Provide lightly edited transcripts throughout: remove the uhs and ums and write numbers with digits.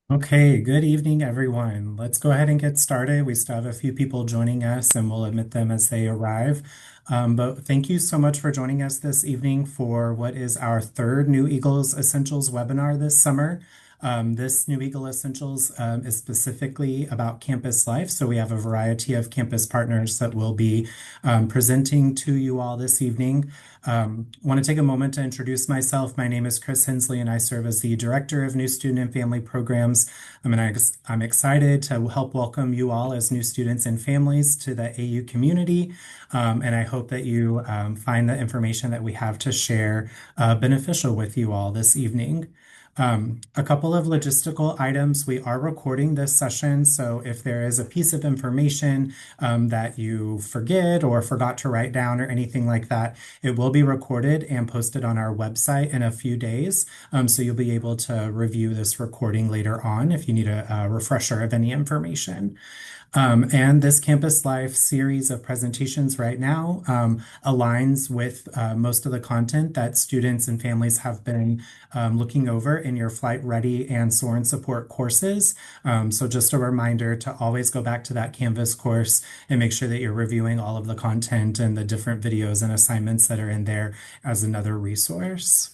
Okay, good evening, everyone. Let's go ahead and get started. We still have a few people joining us, and we'll admit them as they arrive. But thank you so much for joining us this evening for what is our third New Eagles Essentials webinar this summer. This New Eagle Essentials is specifically about campus life. So we have a variety of campus partners that will be presenting to you all this evening. Want to take a moment to introduce myself. My name is Chris Hensley, and I serve as the Director of New Student and Family Programs. I'm excited to help welcome you all as new students and families to the AU community. And I hope that you find the information that we have to share beneficial with you all this evening. A couple of logistical items. We are recording this session, so if there is a piece of information that you forget or forgot to write down or anything like that, it will be recorded and posted on our website in a few days. So you'll be able to review this recording later on if you need a refresher of any information. And this Campus Life series of presentations right now aligns with most of the content that students and families have been looking over in your Flight Ready and Soarin' Support courses. So just a reminder to always go back to that Canvas course and make sure that you're reviewing all of the content and the different videos and assignments that are in there as another resource.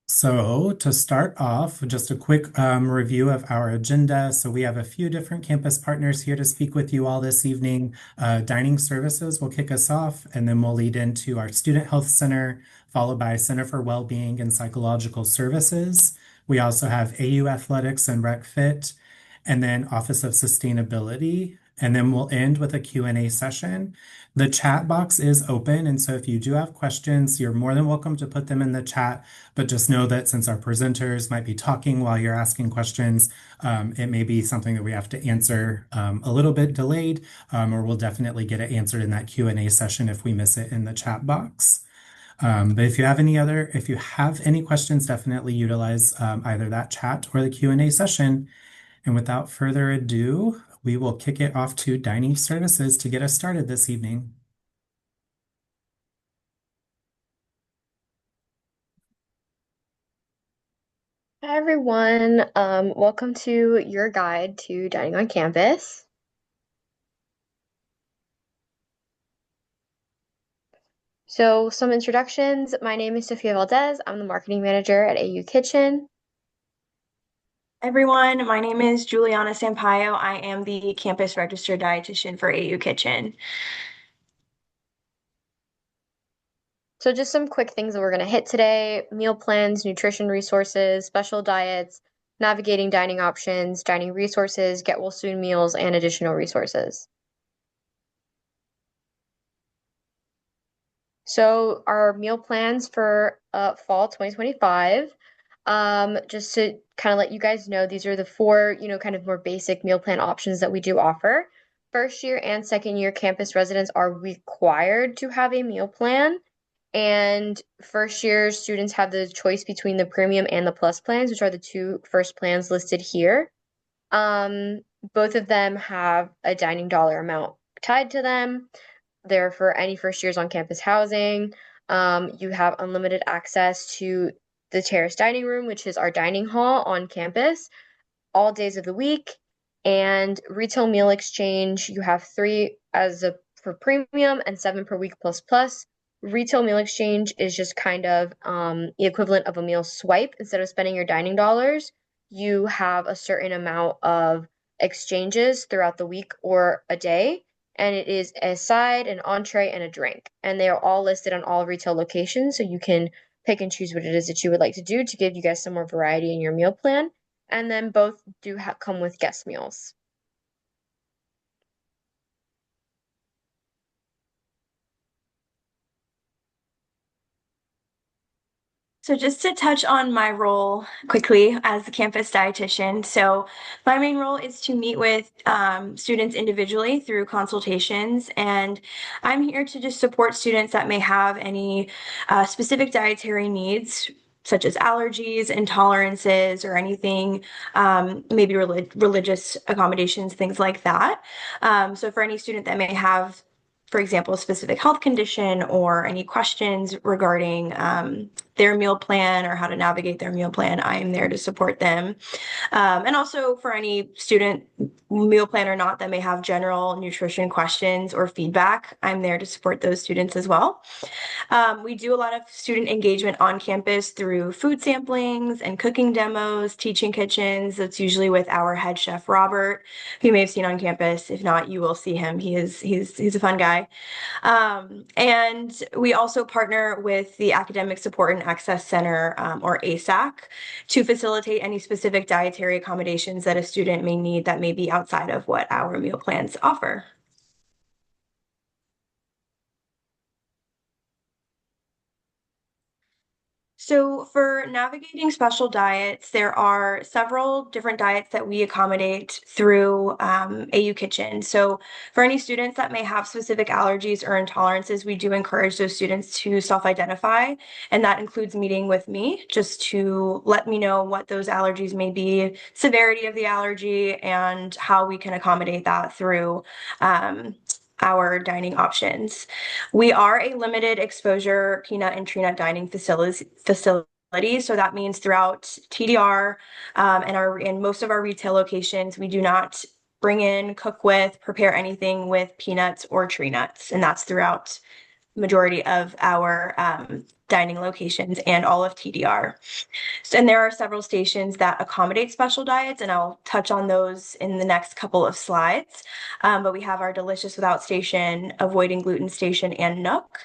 So to start off, just a quick review of our agenda. So we have a few different campus partners here to speak with you all this evening. Dining Services will kick us off, and then we'll lead into our Student Health Center, followed by Center for Wellbeing and Psychological Services. We also have AU Athletics and Recfit, and then Office of Sustainability. And then we'll end with a Q&A session. The chat box is open, and so if you do have questions, you're more than welcome to put them in the chat. But just know that since our presenters might be talking while you're asking questions, it may be something that we have to answer a little bit delayed, or we'll definitely get it answered in that Q&A session if we miss it in the chat box. But if you have any questions, definitely utilize either that chat or the Q&A session. And without further ado, we will kick it off to Dining Services to get us started this evening. Hi everyone, welcome to your guide to dining on campus. So some introductions. My name is Sofia Valdez. I'm the marketing manager at AU Kitchen. Everyone, my name is Juliana Sampaio. I am the campus registered dietitian for AU Kitchen. So just some quick things that we're going to hit today: meal plans, nutrition resources, special diets, navigating dining options, dining resources, get well soon meals, and additional resources. So our meal plans for fall 2025, just to kind of let you guys know, these are the four, kind of more basic meal plan options that we do offer. First year and second year campus residents are required to have a meal plan. And first year students have the choice between the premium and the plus plans, which are the two first plans listed here. Um, Both of them have a dining dollar amount tied to them. They're for any first years on campus housing. You have unlimited access to the terrace dining room, which is our dining hall on campus, all days of the week. And retail meal exchange, you have three as a for premium and seven per week plus plus. Retail meal exchange is just kind of the equivalent of a meal swipe. Instead of spending your dining dollars, you have a certain amount of exchanges throughout the week or a day, and it is a side, an entree, and a drink. And they are all listed on all retail locations, so you can pick and choose what it is that you would like to do to give you guys some more variety in your meal plan. And then both do come with guest meals. So just to touch on my role quickly as the campus dietitian. So my main role is to meet with students individually through consultations, and I'm here to just support students that may have any specific dietary needs, such as allergies, intolerances, or anything, maybe religious accommodations, things like that. So for any student that may have for example, a specific health condition or any questions regarding their meal plan or how to navigate their meal plan, I am there to support them. And also for any student, meal plan or not, that may have general nutrition questions or feedback, I'm there to support those students as well. We do a lot of student engagement on campus through food samplings and cooking demos, teaching kitchens. That's usually with our head chef, Robert, who you may have seen on campus. If not, you will see him. He's a fun guy. And we also partner with the Academic Support and Access Center, or ASAC, to facilitate any specific dietary accommodations that a student may need that may be outside of what our meal plans offer. So for navigating special diets, there are several different diets that we accommodate through AU Kitchen. So for any students that may have specific allergies or intolerances, we do encourage those students to self-identify, and that includes meeting with me just to let me know what those allergies may be, severity of the allergy, and how we can accommodate that through our dining options. We are a limited exposure peanut and tree nut dining facility. So that means throughout TDR and in most of our retail locations, we do not bring in, cook with, prepare anything with peanuts or tree nuts, and that's throughout majority of our dining locations and all of TDR. And there are several stations that accommodate special diets, and I'll touch on those in the next couple of slides. But we have our Delicious Without station, Avoiding Gluten station, and Nook,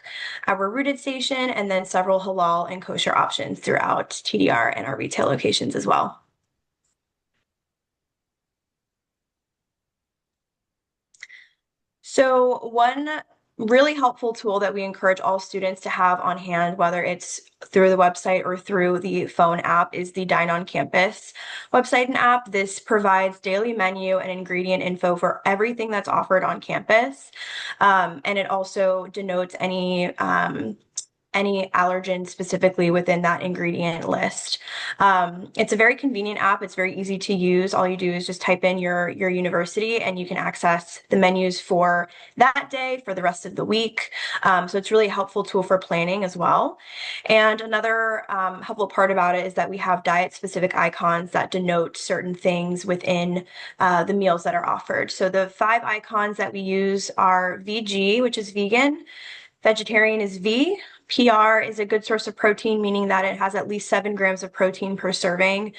our Rooted station, and then several halal and kosher options throughout TDR and our retail locations as well. So one really helpful tool that we encourage all students to have on hand, whether it's through the website or through the phone app, is the Dine on Campus website and app. This provides daily menu and ingredient info for everything that's offered on campus. And it also denotes any allergen specifically within that ingredient list. It's a very convenient app. It's very easy to use. All you do is just type in your university and you can access the menus for that day, for the rest of the week. So it's really a helpful tool for planning as well. And another helpful part about it is that we have diet specific icons that denote certain things within the meals that are offered. So the 5 icons that we use are VG, which is vegan. Vegetarian is V. PR is a good source of protein, meaning that it has at least 7 grams of protein per serving.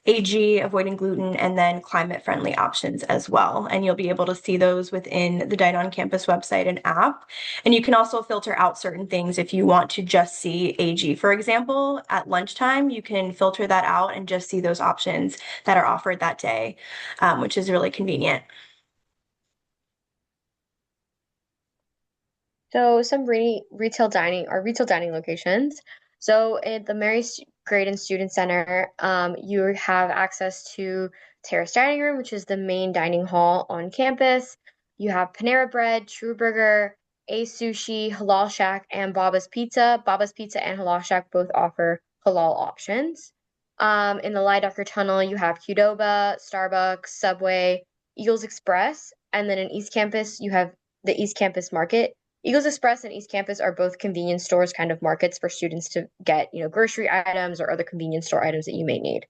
AG, avoiding gluten, and then climate-friendly options as well. And you'll be able to see those within the Dine on Campus website and app. And you can also filter out certain things if you want to just see AG. For example, at lunchtime, you can filter that out and just see those options that are offered that day, which is really convenient. So some retail dining locations. So at the Mary Graydon Student Center, you have access to Terrace Dining Room, which is the main dining hall on campus. You have Panera Bread, True Burger, A Sushi, Halal Shack, and Baba's Pizza. Baba's Pizza and Halal Shack both offer halal options. In the Lydecker Tunnel, you have Qdoba, Starbucks, Subway, Eagles Express, and then in East Campus, you have the East Campus Market. Eagles Express and East Campus are both convenience stores, kind of markets for students to get, grocery items or other convenience store items that you may need.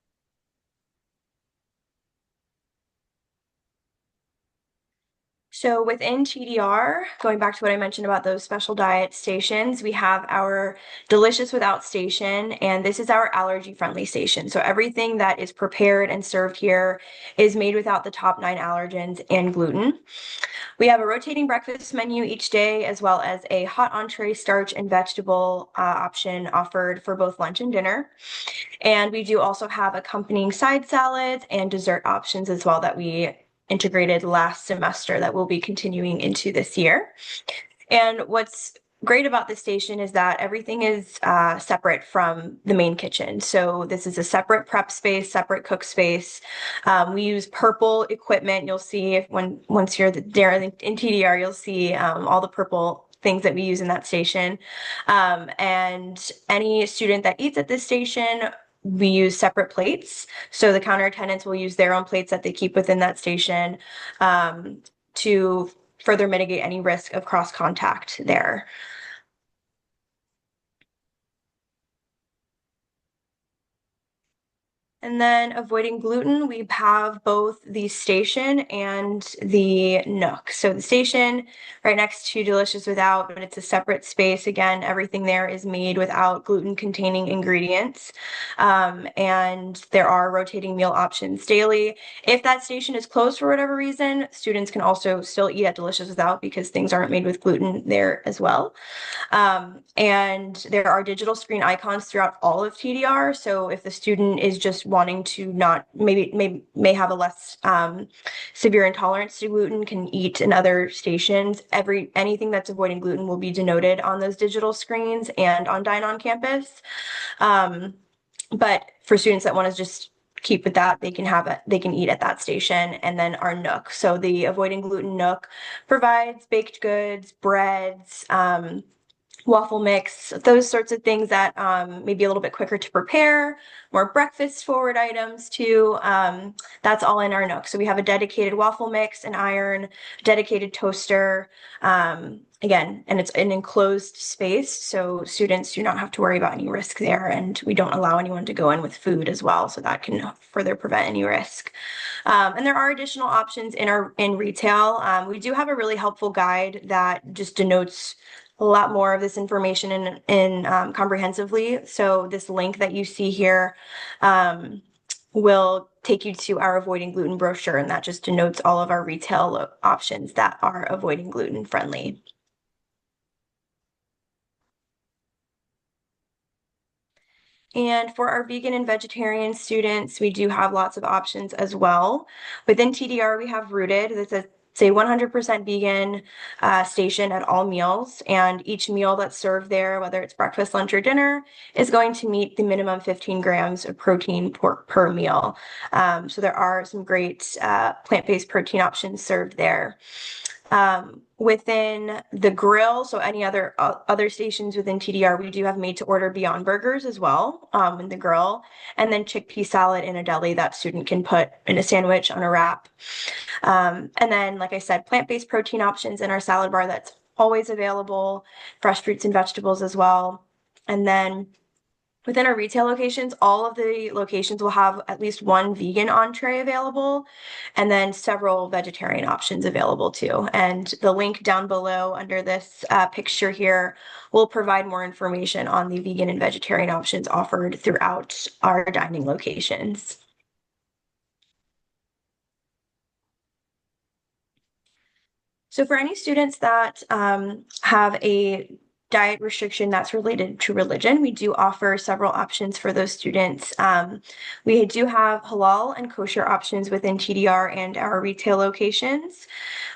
So within TDR, going back to what I mentioned about those special diet stations, we have our Delicious Without station, and this is our allergy-friendly station. So everything that is prepared and served here is made without the top 9 allergens and gluten. We have a rotating breakfast menu each day, as well as a hot entree, starch, and vegetable option offered for both lunch and dinner. And we do also have accompanying side salads and dessert options as well that we integrated last semester that will be continuing into this year. And what's great about this station is that everything is separate from the main kitchen. So this is a separate prep space, separate cook space. We use purple equipment. You'll see once you're there in TDR, you'll see all the purple things that we use in that station. And any student that eats at this station, we use separate plates. So the counter attendants will use their own plates that they keep within that station to further mitigate any risk of cross contact there. And then avoiding gluten, we have both the station and the Nook. So the station right next to Delicious Without, but it's a separate space. Again, everything there is made without gluten-containing ingredients. And there are rotating meal options daily. If that station is closed for whatever reason, students can also still eat at Delicious Without because things aren't made with gluten there as well. And there are digital screen icons throughout all of TDR. So if the student is just wanting to not, may have a less severe intolerance to gluten, can eat in other stations, anything that's avoiding gluten will be denoted on those digital screens and on Dine on Campus. But for students that want to just keep with that, they can eat at that station. And then our Nook. So the Avoiding Gluten Nook provides baked goods, breads, waffle mix, those sorts of things that may be a little bit quicker to prepare, more breakfast forward items too. That's all in our Nook. So we have a dedicated waffle mix, an iron, dedicated toaster. Again, and it's an enclosed space, so students do not have to worry about any risk there, and we don't allow anyone to go in with food as well, so that can further prevent any risk. And there are additional options in retail. We do have a really helpful guide that just denotes a lot more of this information in comprehensively. So this link that you see here will take you to our Avoiding Gluten brochure, and that just denotes all of our retail options that are avoiding gluten friendly. And for our vegan and vegetarian students, we do have lots of options as well. Within TDR, we have Rooted. It's a 100% vegan station at all meals, and each meal that's served there, whether it's breakfast, lunch, or dinner, is going to meet the minimum 15 grams of protein per meal. So there are some great plant-based protein options served there. Within the grill, so any other stations within TDR, we do have made to order Beyond Burgers as well in the grill, and then chickpea salad in a deli that student can put in a sandwich on a wrap. And then, like I said, plant-based protein options in our salad bar that's always available, fresh fruits and vegetables as well. And then within our retail locations, all of the locations will have at least one vegan entree available, and then several vegetarian options available too. And the link down below under this picture here will provide more information on the vegan and vegetarian options offered throughout our dining locations. So for any students that have a diet restriction that's related to religion, we do offer several options for those students. We do have halal and kosher options within TDR and our retail locations.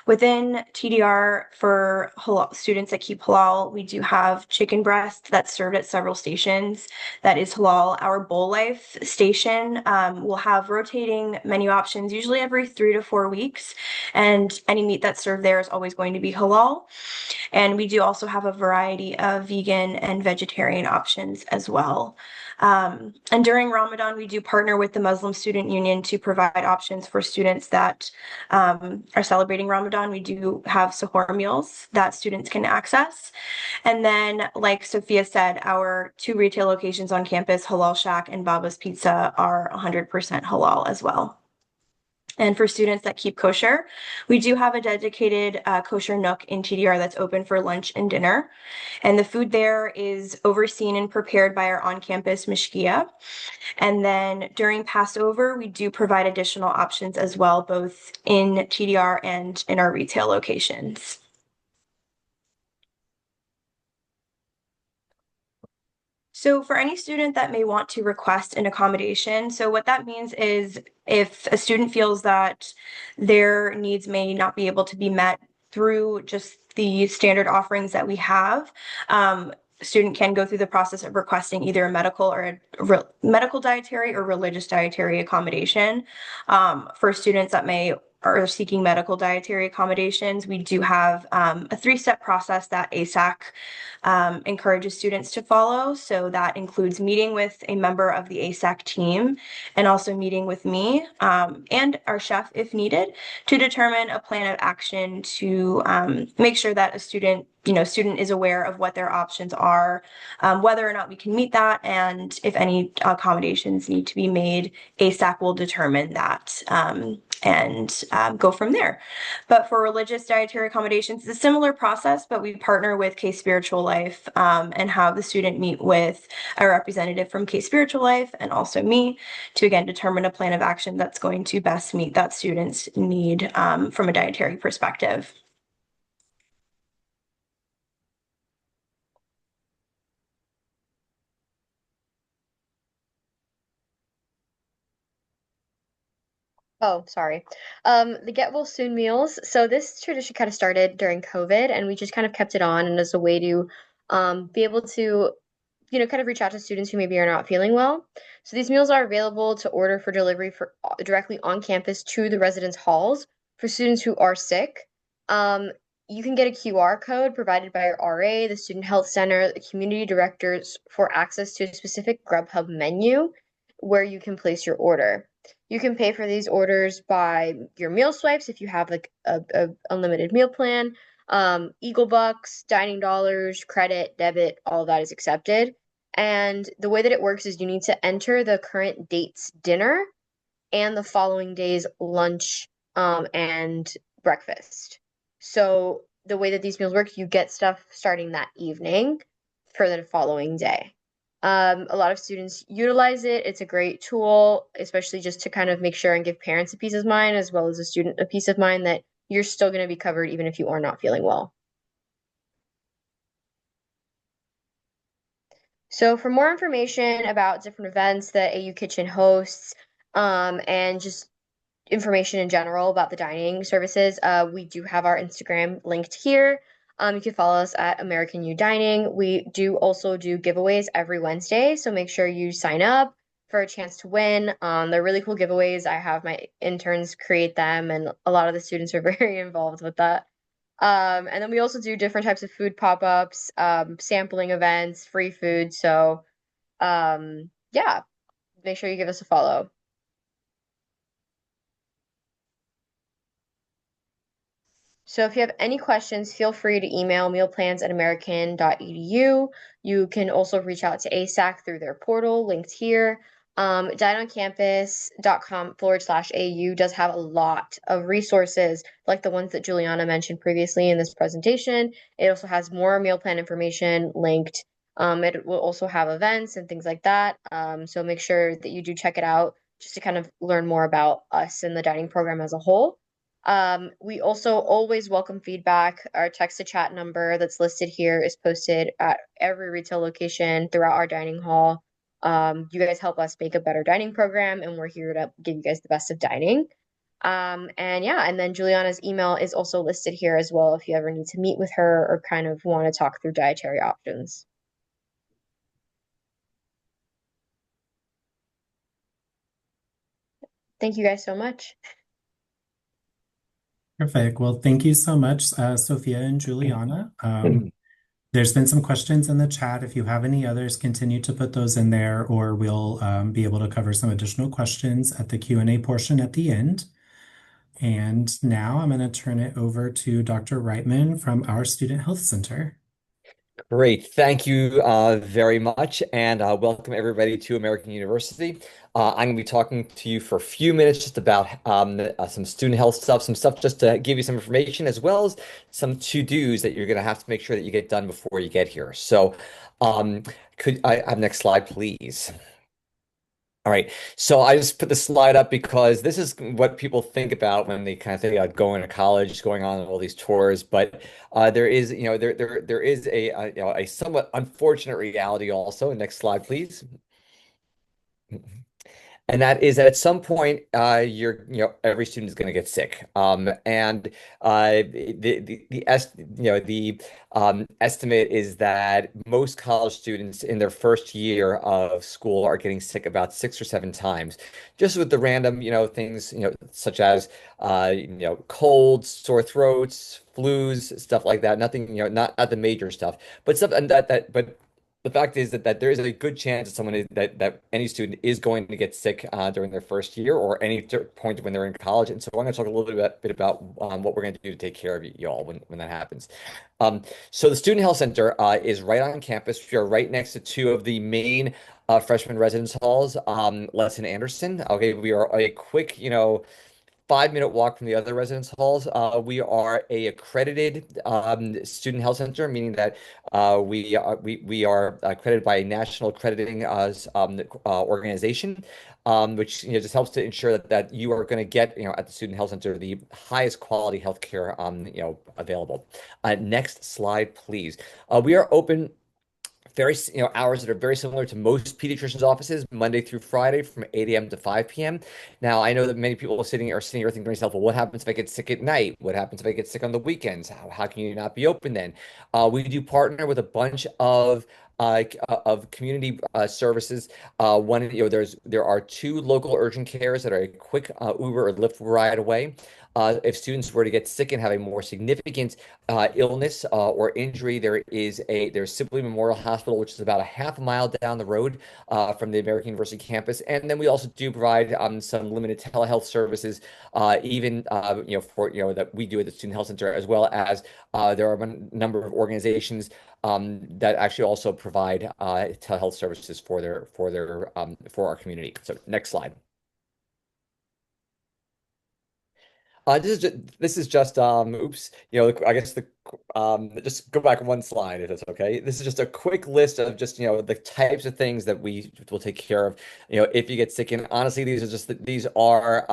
Within TDR, for students that keep halal, we do have chicken breast that's served at several stations that is halal. Our Bowl Life station will have rotating menu options, usually every 3 to 4 weeks, and any meat that's served there is always going to be halal. And we do also have a variety of vegan and vegetarian options as well. And during Ramadan, we do partner with the Muslim Student Union to provide options for students that are celebrating Ramadan. We do have sahur meals that students can access. And then, like Sophia said, our 2 retail locations on campus, Halal Shack and Baba's Pizza, are 100% halal as well. And for students that keep kosher, we do have a dedicated kosher nook in TDR that's open for lunch and dinner. And the food there is overseen and prepared by our on-campus mishkia. And then during Passover, we do provide additional options as well, both in TDR and in our retail locations. So for any student that may want to request an accommodation, so what that means is if a student feels that their needs may not be able to be met through just the standard offerings that we have, a student can go through the process of requesting either a medical or medical dietary or religious dietary accommodation. For students that may are seeking medical dietary accommodations, we do have a three-step process that ASAC encourages students to follow. So that includes meeting with a member of the ASAC team and also meeting with me and our chef if needed to determine a plan of action to make sure that a student is aware of what their options are, whether or not we can meet that, and if any accommodations need to be made, ASAC will determine that and go from there. But for religious dietary accommodations, it's a similar process, but we partner with K Spiritual Life and have the student meet with a representative from K Spiritual Life and also me to again determine a plan of action that's going to best meet that student's need from a dietary perspective. Oh, sorry. The Get Well Soon meals. So this tradition kind of started during COVID, and we just kind of kept it on and as a way to be able to, kind of reach out to students who maybe are not feeling well. So these meals are available to order for delivery for directly on campus to the residence halls for students who are sick. Um, you can get a QR code provided by your RA, the student health center, the community directors for access to a specific Grubhub menu where you can place your order. You can pay for these orders by your meal swipes if you have like a unlimited meal plan. Eagle Bucks, Dining Dollars, credit, debit, all of that is accepted. And the way that it works is you need to enter the current date's dinner and the following day's lunch and breakfast. So the way that these meals work, you get stuff starting that evening for the following day. A lot of students utilize it. It's a great tool, especially just to kind of make sure and give parents a peace of mind as well as a student a peace of mind that you're still going to be covered even if you are not feeling well. So for more information about different events that AU Kitchen hosts, and just information in general about the dining services, we do have our Instagram linked here. You can follow us at American U Dining. We do also do giveaways every Wednesday, so make sure you sign up for a chance to win. They're really cool giveaways. I have my interns create them, and a lot of the students are very involved with that. And then we also do different types of food pop-ups, sampling events, free food. So, yeah, make sure you give us a follow. So if you have any questions, feel free to email mealplans@american.edu. You can also reach out to ASAC through their portal linked here. Dineoncampus.com/AU does have a lot of resources like the ones that Juliana mentioned previously in this presentation. It also has more meal plan information linked. It will also have events and things like that. So make sure that you do check it out just to kind of learn more about us and the dining program as a whole. We also always welcome feedback. Our text to chat number that's listed here is posted at every retail location throughout our dining hall. You guys help us make a better dining program, and we're here to give you guys the best of dining. And yeah, and then Juliana's email is also listed here as well if you ever need to meet with her or kind of want to talk through dietary options. Thank you guys so much. Perfect. Well, thank you so much, Sophia and Juliana. There's been some questions in the chat. If you have any others, continue to put those in there, or we'll be able to cover some additional questions at the Q&A portion at the end. And now I'm going to turn it over to Dr. Reitman from our Student Health Center. Great. Thank you very much, and welcome everybody to American University. I'm going to be talking to you for a few minutes just about some student health stuff, some stuff just to give you some information, as well as some to-dos that you're going to have to make sure that you get done before you get here. So could I have next slide, please? All right, so I just put the slide up because this is what people think about when they kind of think about going to college, going on all these tours. But there is, there is a somewhat unfortunate reality also. Next slide, please. And that is that at some point, every student is going to get sick. And the estimate is that most college students in their first year of school are getting sick about 6 or 7 times, just with the random, things, such as, colds, sore throats, flus, stuff like that. Nothing, not the major stuff, but stuff and but the fact is that there is a good chance that that any student is going to get sick during their first year or any point when they're in college. And so I'm going to talk a little bit about what we're going to do to take care of y'all when that happens. So the Student Health Center is right on campus. We are right next to two of the main freshman residence halls, Les and Anderson. Okay, we are a quick, 5-minute walk from the other residence halls. We are a accredited student health center, meaning that we are accredited by a national accrediting organization, which just helps to ensure that you are going to get at the student health center the highest quality healthcare available. Next slide, please. We are open hours that are very similar to most pediatricians' offices, Monday through Friday from 8 a.m. to 5 p.m. Now, I know that many people are sitting here thinking to themselves, well, what happens if I get sick at night? What happens if I get sick on the weekends? How can you not be open then? We do partner with a bunch of community services. There are two local urgent cares that are a quick Uber or Lyft ride away. If students were to get sick and have a more significant illness or injury, there's Sibley Memorial Hospital, which is about a half a mile down the road from the American University campus, and then we also do provide some limited telehealth services, even for that we do at the Student Health Center, as well as there are a number of organizations that actually also provide telehealth services for our community. So next slide. This is just oops, I guess the just go back one slide if it's okay. This is just a quick list of just the types of things that we will take care of, if you get sick. And honestly, these are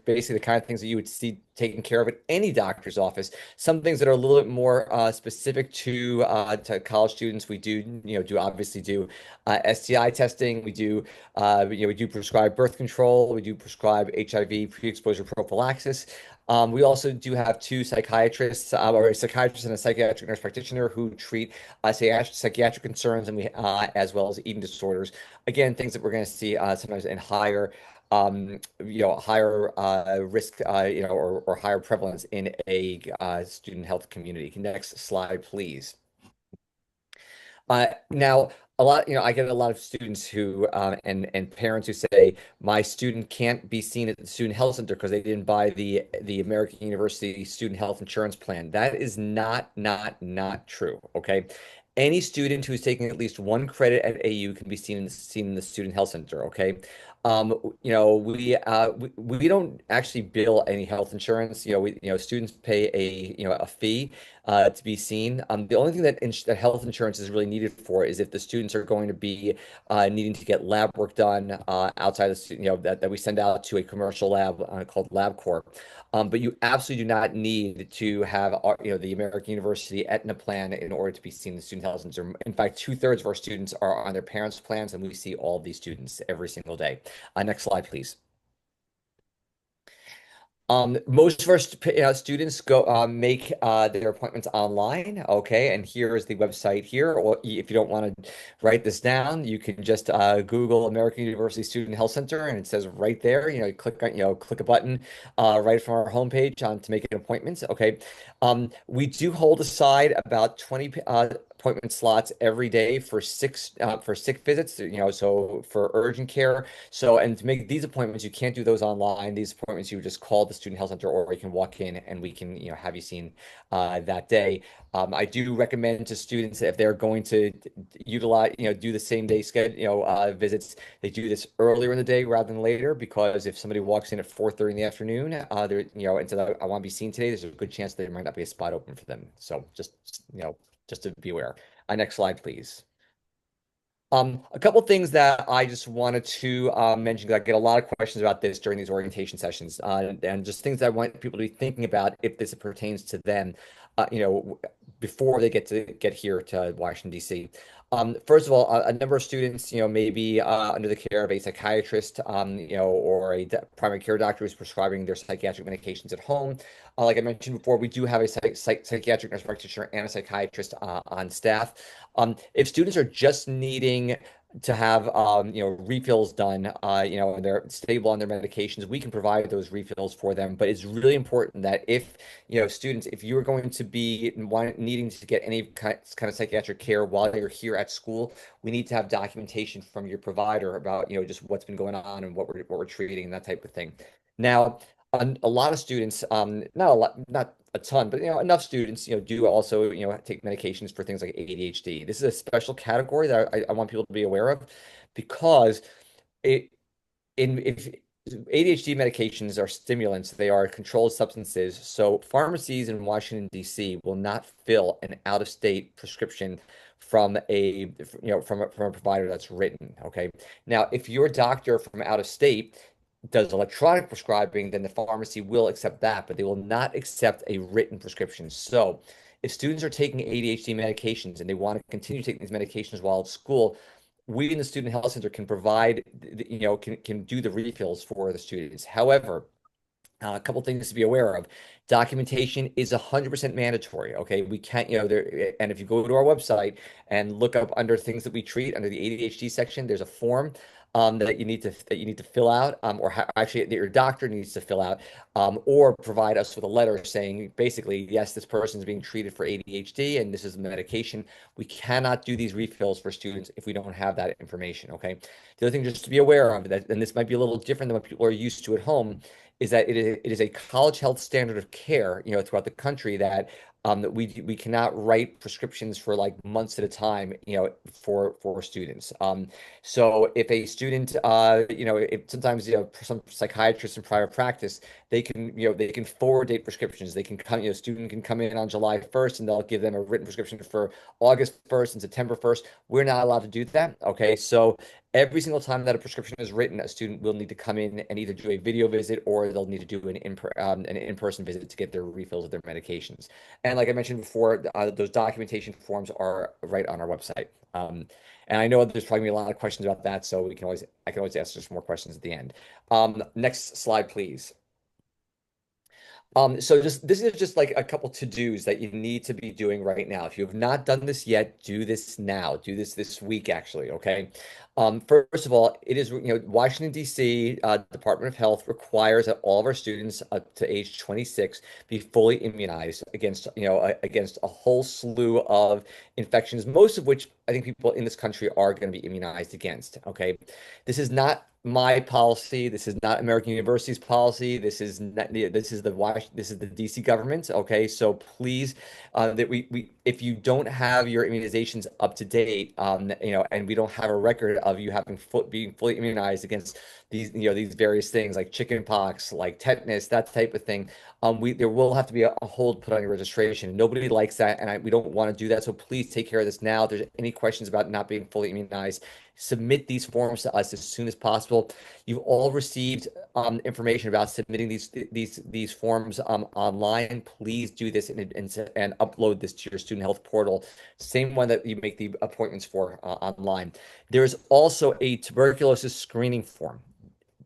basically the kind of things that you would see taken care of at any doctor's office. Some things that are a little bit more specific to college students. We do obviously do STI testing. We do prescribe birth control. We do prescribe HIV pre-exposure prophylaxis. We also do have two psychiatrists, or a psychiatrist and a psychiatric nurse practitioner who treat psychiatric concerns and as well as eating disorders. Again, things that we're going to see sometimes in higher risk, or higher prevalence in a student health community. Next slide, please. Now, I get a lot of students who and parents who say my student can't be seen at the student health center because they didn't buy the American University student health insurance plan. That is not true. Okay. Any student who's taking at least one credit at AU can be seen in the student health center. Okay. We don't actually bill any health insurance. Students pay a fee to be seen. The only thing that health insurance is really needed for is if the students are going to be needing to get lab work done outside of that we send out to a commercial lab called LabCorp. But you absolutely do not need to have the American University Aetna plan in order to be seen in the student health center. In fact, 2/3 of our students are on their parents' plans, and we see all of these students every single day. Next slide, please. Most of our students go make their appointments online. Okay, and here is the website here. Or if you don't want to write this down, you can just Google American University Student Health Center, and it says right there. Click a button right from our homepage to make an appointment. Okay, we do hold aside about 20 appointment slots every day for sick visits. So for urgent care. So, and to make these appointments, you can't do those online. These appointments, you just call the student health center, or you can walk in and we can, have you seen that day. I do recommend to students that if they're going to utilize, do the same day schedule, visits, they do this earlier in the day rather than later, because if somebody walks in at 4:30 in the afternoon, and says, I want to be seen today, there's a good chance there might not be a spot open for them. So just to be aware. Next slide, please. A couple things that I just wanted to mention, because I get a lot of questions about this during these orientation sessions, and just things that I want people to be thinking about if this pertains to them. before they get here to Washington, D.C. First of all, a number of students, maybe under the care of a psychiatrist, or a primary care doctor who's prescribing their psychiatric medications at home. Like I mentioned before, we do have a psychiatric nurse practitioner and a psychiatrist on staff. If students are just needing to have refills done, and they're stable on their medications, we can provide those refills for them. But it's really important that if students, if you're going to be needing to get any kind of psychiatric care while you're here at school, we need to have documentation from your provider about just what's been going on and what we're treating and that type of thing. Now, a lot of students, not a lot, not a ton, but enough students, do also take medications for things like ADHD. This is a special category that I want people to be aware of because it in if ADHD medications are stimulants, they are controlled substances. So pharmacies in Washington, D.C. will not fill an out-of-state prescription from a provider that's written. Okay. Now, if your doctor from out of state does electronic prescribing, then the pharmacy will accept that, but they will not accept a written prescription. So if students are taking ADHD medications and they want to continue taking these medications while at school, we in the Student Health Center can provide, can do the refills for the students. However, a couple things to be aware of. Documentation is 100% mandatory. Okay, we can't, and if you go to our website and look up under things that we treat under the ADHD section, there's a form that you need to fill out, or actually that your doctor needs to fill out, or provide us with a letter saying basically, yes, this person is being treated for ADHD and this is the medication. We cannot do these refills for students if we don't have that information. Okay. The other thing just to be aware of that, and this might be a little different than what people are used to at home, is that it is a college health standard of care, throughout the country that we cannot write prescriptions for like months at a time, for students. So if a student, if sometimes, some psychiatrists in private practice, they can forward date prescriptions. They can come, student can come in on July 1st and they'll give them a written prescription for August 1st and September 1st. We're not allowed to do that. Okay. So every single time that a prescription is written, a student will need to come in and either do a video visit or they'll need to do an in-person visit to get their refills of their medications. And like I mentioned before, those documentation forms are right on our website. And I know there's probably a lot of questions about that, so I can always ask just more questions at the end. Next slide, please. So this is just like a couple to-dos that you need to be doing right now. If you have not done this yet, do this now. Do this week, actually, okay? First of all, it is, Washington, D.C., Department of Health requires that all of our students up to age 26 be fully immunized against a whole slew of infections, most of which I think people in this country are going to be immunized against, okay? This is not my policy. This is not American University's policy. This is the DC government. Okay, so please, that we if you don't have your immunizations up to date, and we don't have a record of you being fully immunized against these various things like chickenpox, like tetanus, that type of thing. There will have to be a hold put on your registration. Nobody likes that, and we don't want to do that. So please take care of this now. If there's any questions about not being fully immunized, submit these forms to us as soon as possible. You've all received information about submitting these forms online. Please do this and upload this to your student health portal, same one that you make the appointments for online. There is also a tuberculosis screening form.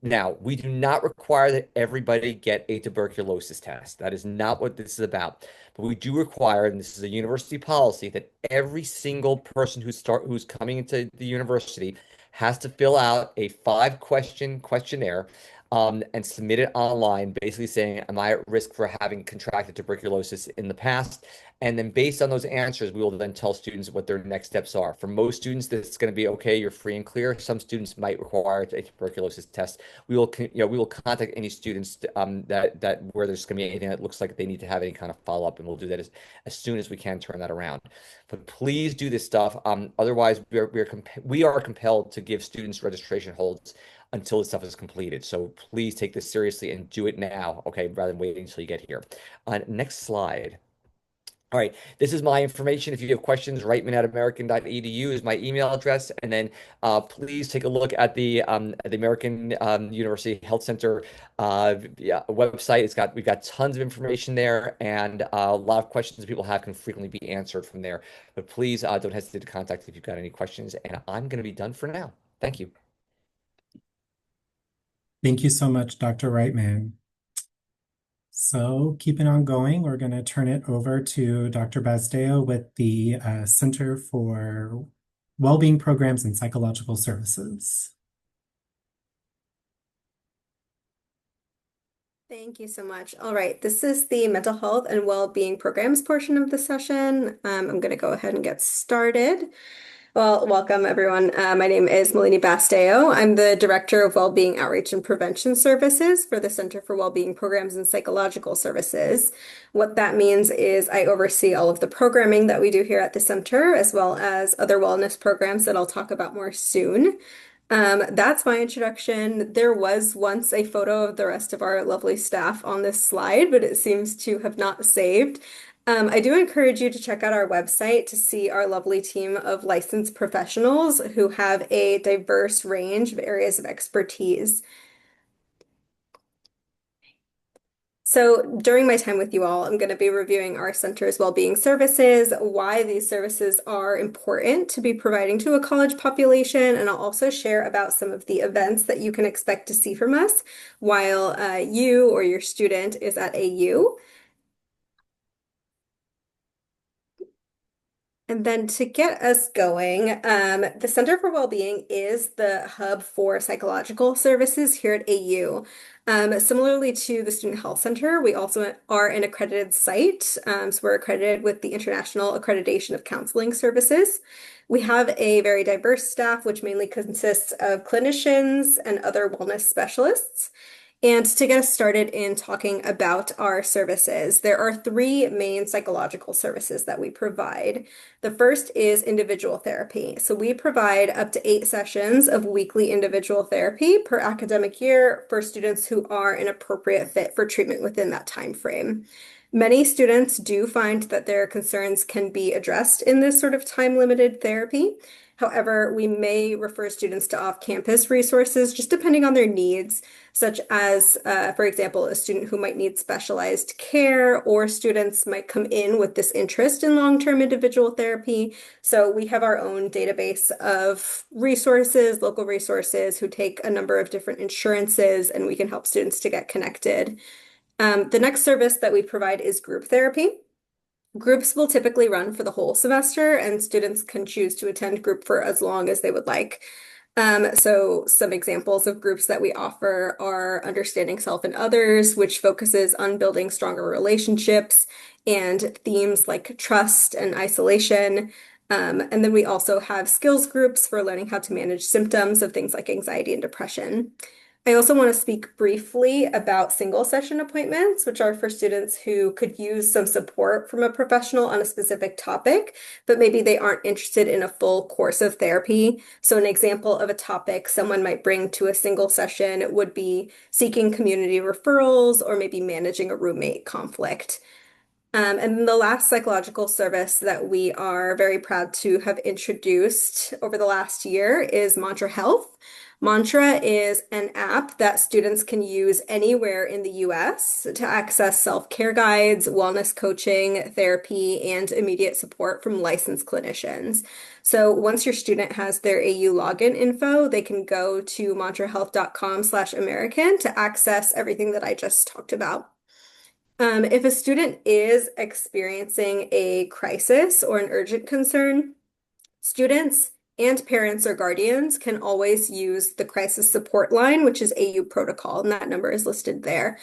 Now, we do not require that everybody get a tuberculosis test. That is not what this is about. But we do require, and this is a university policy, that every single person who's coming into the university has to fill out a 5-question questionnaire, and submit it online, basically saying, am I at risk for having contracted tuberculosis in the past? And then based on those answers, we will then tell students what their next steps are. For most students, this is going to be okay, you're free and clear. Some students might require a tuberculosis test. We will contact any students that where there's going to be anything that looks like they need to have any kind of follow-up, and we'll do that as soon as we can turn that around. But please do this stuff. Otherwise, we are compelled to give students registration holds until this stuff is completed. So please take this seriously and do it now, okay, rather than waiting until you get here. Next slide. All right, this is my information. If you have questions, reitman@american.edu is my email address. And then please take a look at the American University Health Center yeah, website. We've got tons of information there, and a lot of questions that people have can frequently be answered from there. But please don't hesitate to contact if you've got any questions. And I'm going to be done for now. Thank you. Thank you so much, Dr. Reitman. So keeping on going, we're going to turn it over to Dr. Basdeo with the Center for Wellbeing Programs and Psychological Services. Thank you so much. All right, this is the mental health and well-being programs portion of the session. I'm going to go ahead and get started. Well, welcome everyone. My name is Malini Basteo. I'm the Director of Wellbeing Outreach and Prevention Services for the Center for Wellbeing Programs and Psychological Services. What that means is I oversee all of the programming that we do here at the center, as well as other wellness programs that I'll talk about more soon. That's my introduction. There was once a photo of the rest of our lovely staff on this slide, but it seems to have not saved. I do encourage you to check out our website to see our lovely team of licensed professionals who have a diverse range of areas of expertise. So during my time with you all, I'm going to be reviewing our center's well-being services, why these services are important to be providing to a college population, and I'll also share about some of the events that you can expect to see from us while you or your student is at AU. And then to get us going, the Center for Wellbeing is the hub for psychological services here at AU. Similarly to the Student Health Center, we also are an accredited site. So we're accredited with the International Accreditation of Counseling Services. We have a very diverse staff, which mainly consists of clinicians and other wellness specialists. And to get us started in talking about our services, there are three main psychological services that we provide. The first is individual therapy. So we provide up to 8 sessions of weekly individual therapy per academic year for students who are an appropriate fit for treatment within that time frame. Many students do find that their concerns can be addressed in this sort of time-limited therapy. However, we may refer students to off-campus resources just depending on their needs, such as, for example, a student who might need specialized care, or students might come in with this interest in long-term individual therapy. So we have our own database of resources, local resources, who take a number of different insurances, and we can help students to get connected. The next service that we provide is group therapy. Groups will typically run for the whole semester, and students can choose to attend group for as long as they would like. So some examples of groups that we offer are Understanding Self and Others, which focuses on building stronger relationships and themes like trust and isolation. And then we also have skills groups for learning how to manage symptoms of things like anxiety and depression. I also want to speak briefly about single session appointments, which are for students who could use some support from a professional on a specific topic, but maybe they aren't interested in a full course of therapy. So an example of a topic someone might bring to a single session would be seeking community referrals or maybe managing a roommate conflict. And the last psychological service that we are very proud to have introduced over the last year is Mantra Health. Mantra is an app that students can use anywhere in the US to access self-care guides, wellness coaching, therapy, and immediate support from licensed clinicians. So once your student has their AU login info, they can go to mantrahealth.com/American to access everything that I just talked about. If a student is experiencing a crisis or an urgent concern, students and parents or guardians can always use the crisis support line, which is AU Protocol, and that number is listed there.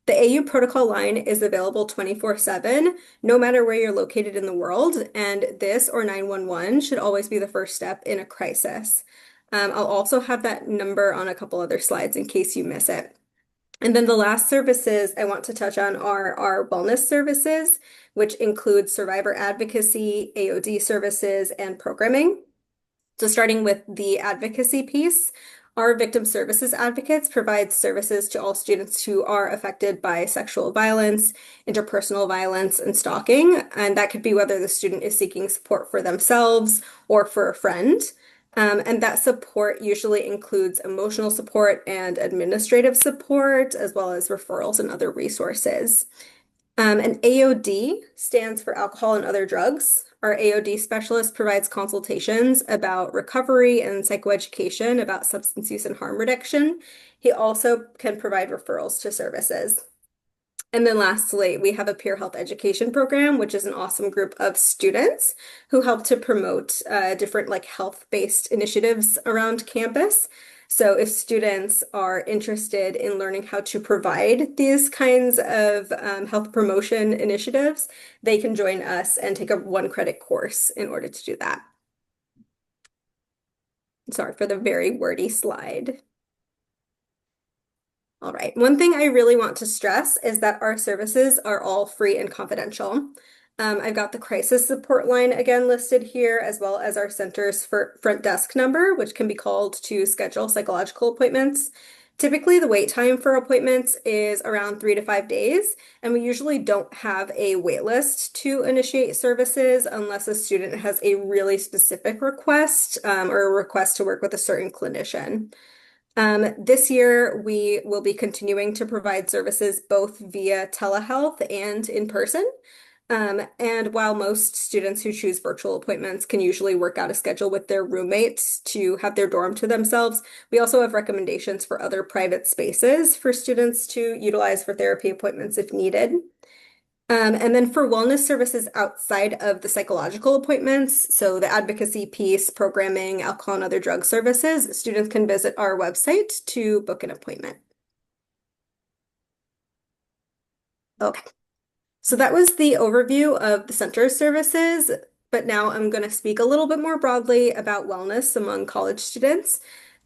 The AU Protocol line is available 24/7, no matter where you're located in the world, and this or 911 should always be the first step in a crisis. I'll also have that number on a couple other slides in case you miss it. And then the last services I want to touch on are our wellness services, which include survivor advocacy, AOD services, and programming. So starting with the advocacy piece, Our victim services advocates provide services to all students who are affected by sexual violence, interpersonal violence, and stalking. And that could be whether the student is seeking support for themselves or for a friend. And that support usually includes emotional support and administrative support, as well as referrals and other resources. And AOD stands for alcohol and other drugs. Our AOD specialist provides consultations about recovery and psychoeducation about substance use and harm reduction. He also can provide referrals to services. And then lastly, we have a peer health education program, which is an awesome group of students who help to promote different like health-based initiatives around campus. So if students are interested in learning how to provide these kinds of health promotion initiatives, they can join us and take a 1 credit course in order to do that. Sorry for the very wordy slide. All right. One thing I really want to stress is that our services are all free and confidential. I've got the crisis support line again listed here, as well as our center's for front desk number, which can be called to schedule psychological appointments. Typically, the wait time for appointments is around 3 to 5 days, and we usually don't have a wait list to initiate services unless a student has a really specific request or a request to work with a certain clinician. This year, we will be continuing to provide services both via telehealth and in person. And while most students who choose virtual appointments can usually work out a schedule with their roommates to have their dorm to themselves, we also have recommendations for other private spaces for students to utilize for therapy appointments if needed. And then for wellness services outside of the psychological appointments, so the advocacy piece, programming, alcohol and other drug services, students can visit our website to book an appointment. Okay, so that was the overview of the center's services, but now I'm going to speak a little bit more broadly about wellness among college students.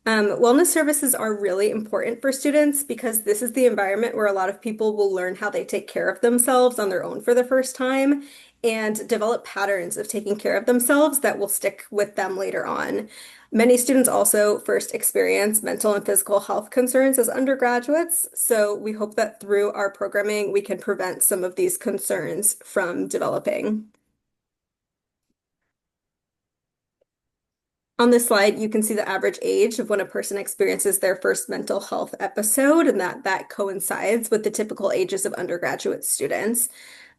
Wellness services are really important for students because this is the environment where a lot of people will learn how they take care of themselves on their own for the first time and develop patterns of taking care of themselves that will stick with them later on. Many students also first experience mental and physical health concerns as undergraduates, so we hope that through our programming, we can prevent some of these concerns from developing. On this slide, you can see the average age of when a person experiences their first mental health episode, and that coincides with the typical ages of undergraduate students.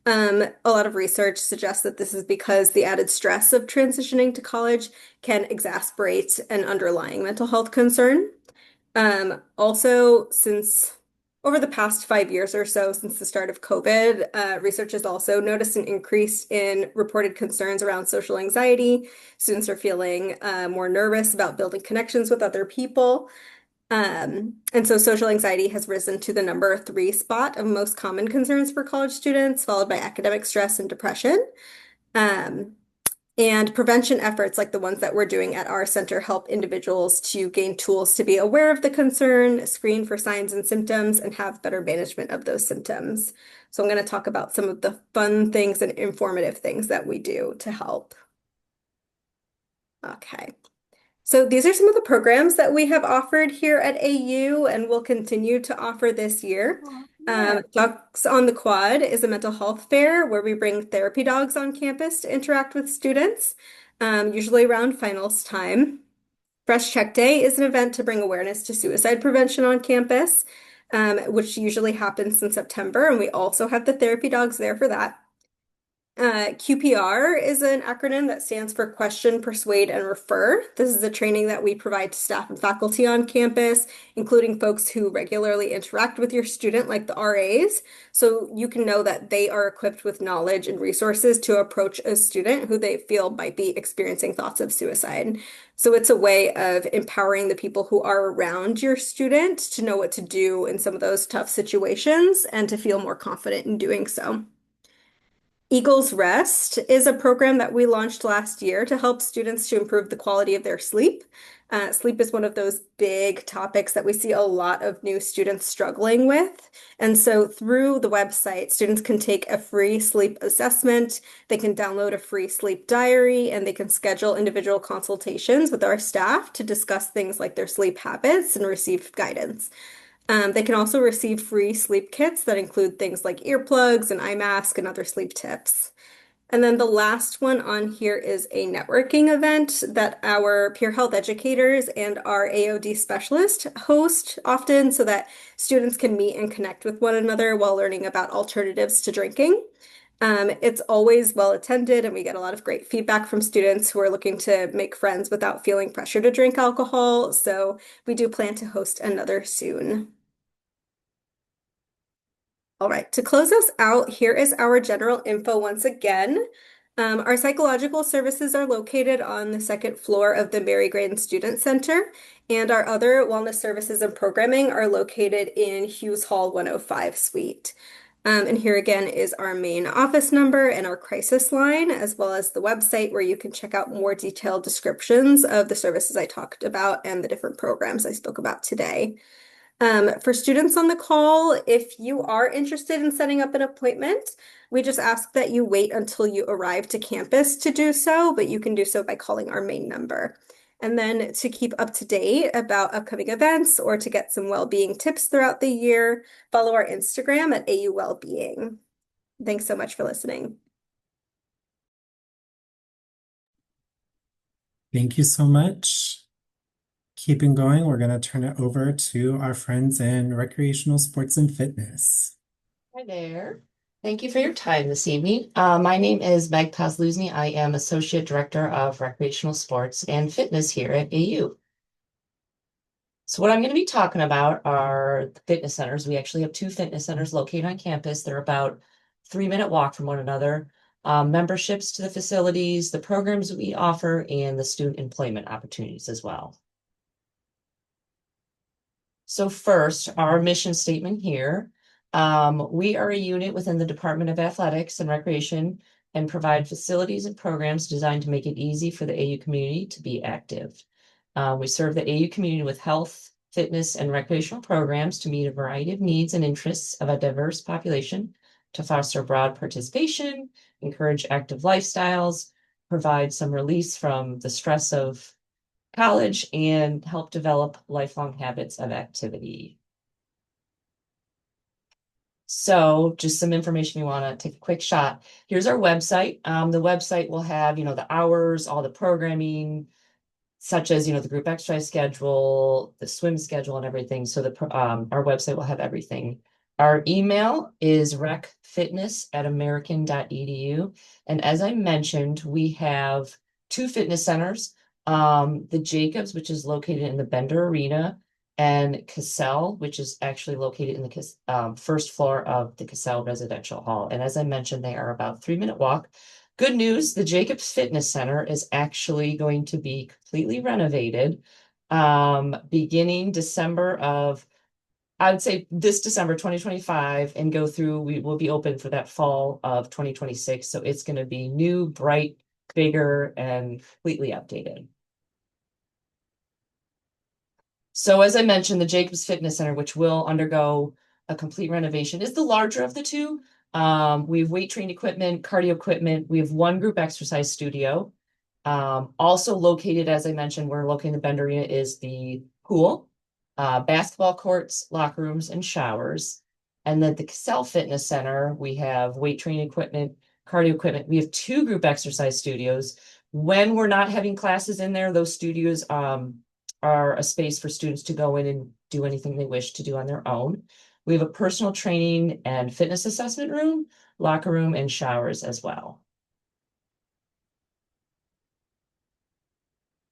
A lot of research suggests that this is because the added stress of transitioning to college can exacerbate an underlying mental health concern. Also, since over the past 5 years or so, since the start of COVID, research has also noticed an increase in reported concerns around social anxiety. Students are feeling more nervous about building connections with other people. And so social anxiety has risen to the number 3 spot of most common concerns for college students, followed by academic stress and depression. And prevention efforts like the ones that we're doing at our center help individuals to gain tools to be aware of the concern, screen for signs and symptoms, and have better management of those symptoms. So I'm going to talk about some of the fun things and informative things that we do to help. Okay. So these are some of the programs that we have offered here at AU and will continue to offer this year. Dogs on the Quad is a mental health fair where we bring therapy dogs on campus to interact with students, usually around finals time. Fresh Check Day is an event to bring awareness to suicide prevention on campus, which usually happens in September, and we also have the therapy dogs there for that. QPR is an acronym that stands for Question, Persuade, and Refer. This is a training that we provide to staff and faculty on campus, including folks who regularly interact with your student, like the RAs, so you can know that they are equipped with knowledge and resources to approach a student who they feel might be experiencing thoughts of suicide. So it's a way of empowering the people who are around your student to know what to do in some of those tough situations and to feel more confident in doing so. Eagles Rest is a program that we launched last year to help students to improve the quality of their sleep. Sleep is one of those big topics that we see a lot of new students struggling with. And so through the website, students can take a free sleep assessment, they can download a free sleep diary, and they can schedule individual consultations with our staff to discuss things like their sleep habits and receive guidance. They can also receive free sleep kits that include things like earplugs and eye mask and other sleep tips. And then the last one on here is a networking event that our peer health educators and our AOD specialist host often so that students can meet and connect with one another while learning about alternatives to drinking. It's always well attended, and we get a lot of great feedback from students who are looking to make friends without feeling pressure to drink alcohol. So we do plan to host another soon. All right, to close us out, here is our general info once again. Our psychological services are located on the second floor of the Mary Graydon Student Center, and our other wellness services and programming are located in Hughes Hall 105 suite. And here again is our main office number and our crisis line, as well as the website where you can check out more detailed descriptions of the services I talked about and the different programs I spoke about today. For students on the call, if you are interested in setting up an appointment, we just ask that you wait until you arrive to campus to do so, but you can do so by calling our main number. And then to keep up to date about upcoming events or to get some well-being tips throughout the year, follow our Instagram at AU Wellbeing. Thanks so much for listening. Thank you so much. Keeping going, we're going to turn it over to our friends in recreational sports and fitness. Hi there. Thank you for your time this evening. My name is Meg Kozluzny. I am Associate Director of Recreational Sports and Fitness here at AU. So what I'm going to be talking about are the fitness centers. We actually have two fitness centers located on campus. They're about 3-minute walk from one another. Memberships to the facilities, the programs that we offer, and the student employment opportunities as well. So first, our mission statement here. We are a unit within the Department of Athletics and Recreation and provide facilities and programs designed to make it easy for the AU community to be active. We serve the AU community with health, fitness, and recreational programs to meet a variety of needs and interests of a diverse population, to foster broad participation, encourage active lifestyles, provide some release from the stress of college, and help develop lifelong habits of activity. So just some information you want to take a quick shot. Here's our website. The website will have, the hours, all the programming, such as, the group exercise schedule, the swim schedule, and everything. So our website will have everything. Our email is recfitness@american.edu. And as I mentioned, we have two fitness centers, the Jacobs, which is located in the Bender Arena, and Cassell, which is actually located in the first floor of the Cassell Residential Hall. And as I mentioned, they are about 3-minute walk. Good news, the Jacobs Fitness Center is actually going to be completely renovated beginning I would say this December 2025 and go through, we will be open for that fall of 2026. So it's going to be new, bright, bigger, and completely updated. So as I mentioned, the Jacobs Fitness Center, which will undergo a complete renovation, is the larger of the two. We have weight training equipment, cardio equipment. We have one group exercise studio. Also located, as I mentioned, we're located in the Bend Arena, is the pool, basketball courts, locker rooms, and showers. And then the Cassell Fitness Center, we have weight training equipment, cardio equipment. We have two group exercise studios. When we're not having classes in there, those studios are a space for students to go in and do anything they wish to do on their own. We have a personal training and fitness assessment room, locker room, and showers as well.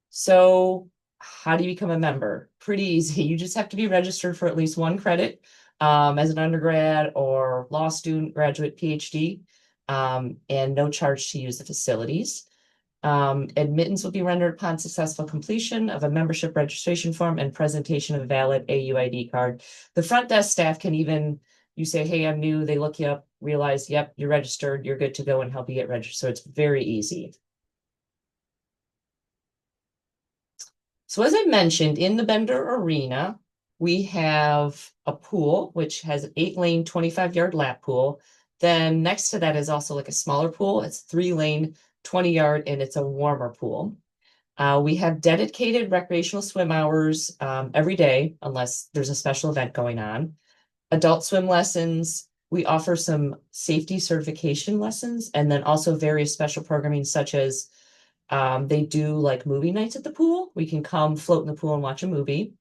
So how do you become a member? Pretty easy. You just have to be registered for at least one credit as an undergrad or law student, graduate, PhD, and no charge to use the facilities. Admittance will be rendered upon successful completion of a membership registration form and presentation of a valid AUID card. The front desk staff can even, you say, hey, I'm new, they look you up, realize, yep, you're registered, you're good to go, and help you get registered. So it's very easy. So as I mentioned, in the Bender Arena, we have a pool, which has an 8-lane, 25-yard lap pool. Then next to that is also like a smaller pool. It's 3-lane, 20-yard, and it's a warmer pool. We have dedicated recreational swim hours every day, unless there's a special event going on. Adult swim lessons. We offer some safety certification lessons, and then also various special programming, such as they do like movie nights at the pool. We can come float in the pool and watch a movie.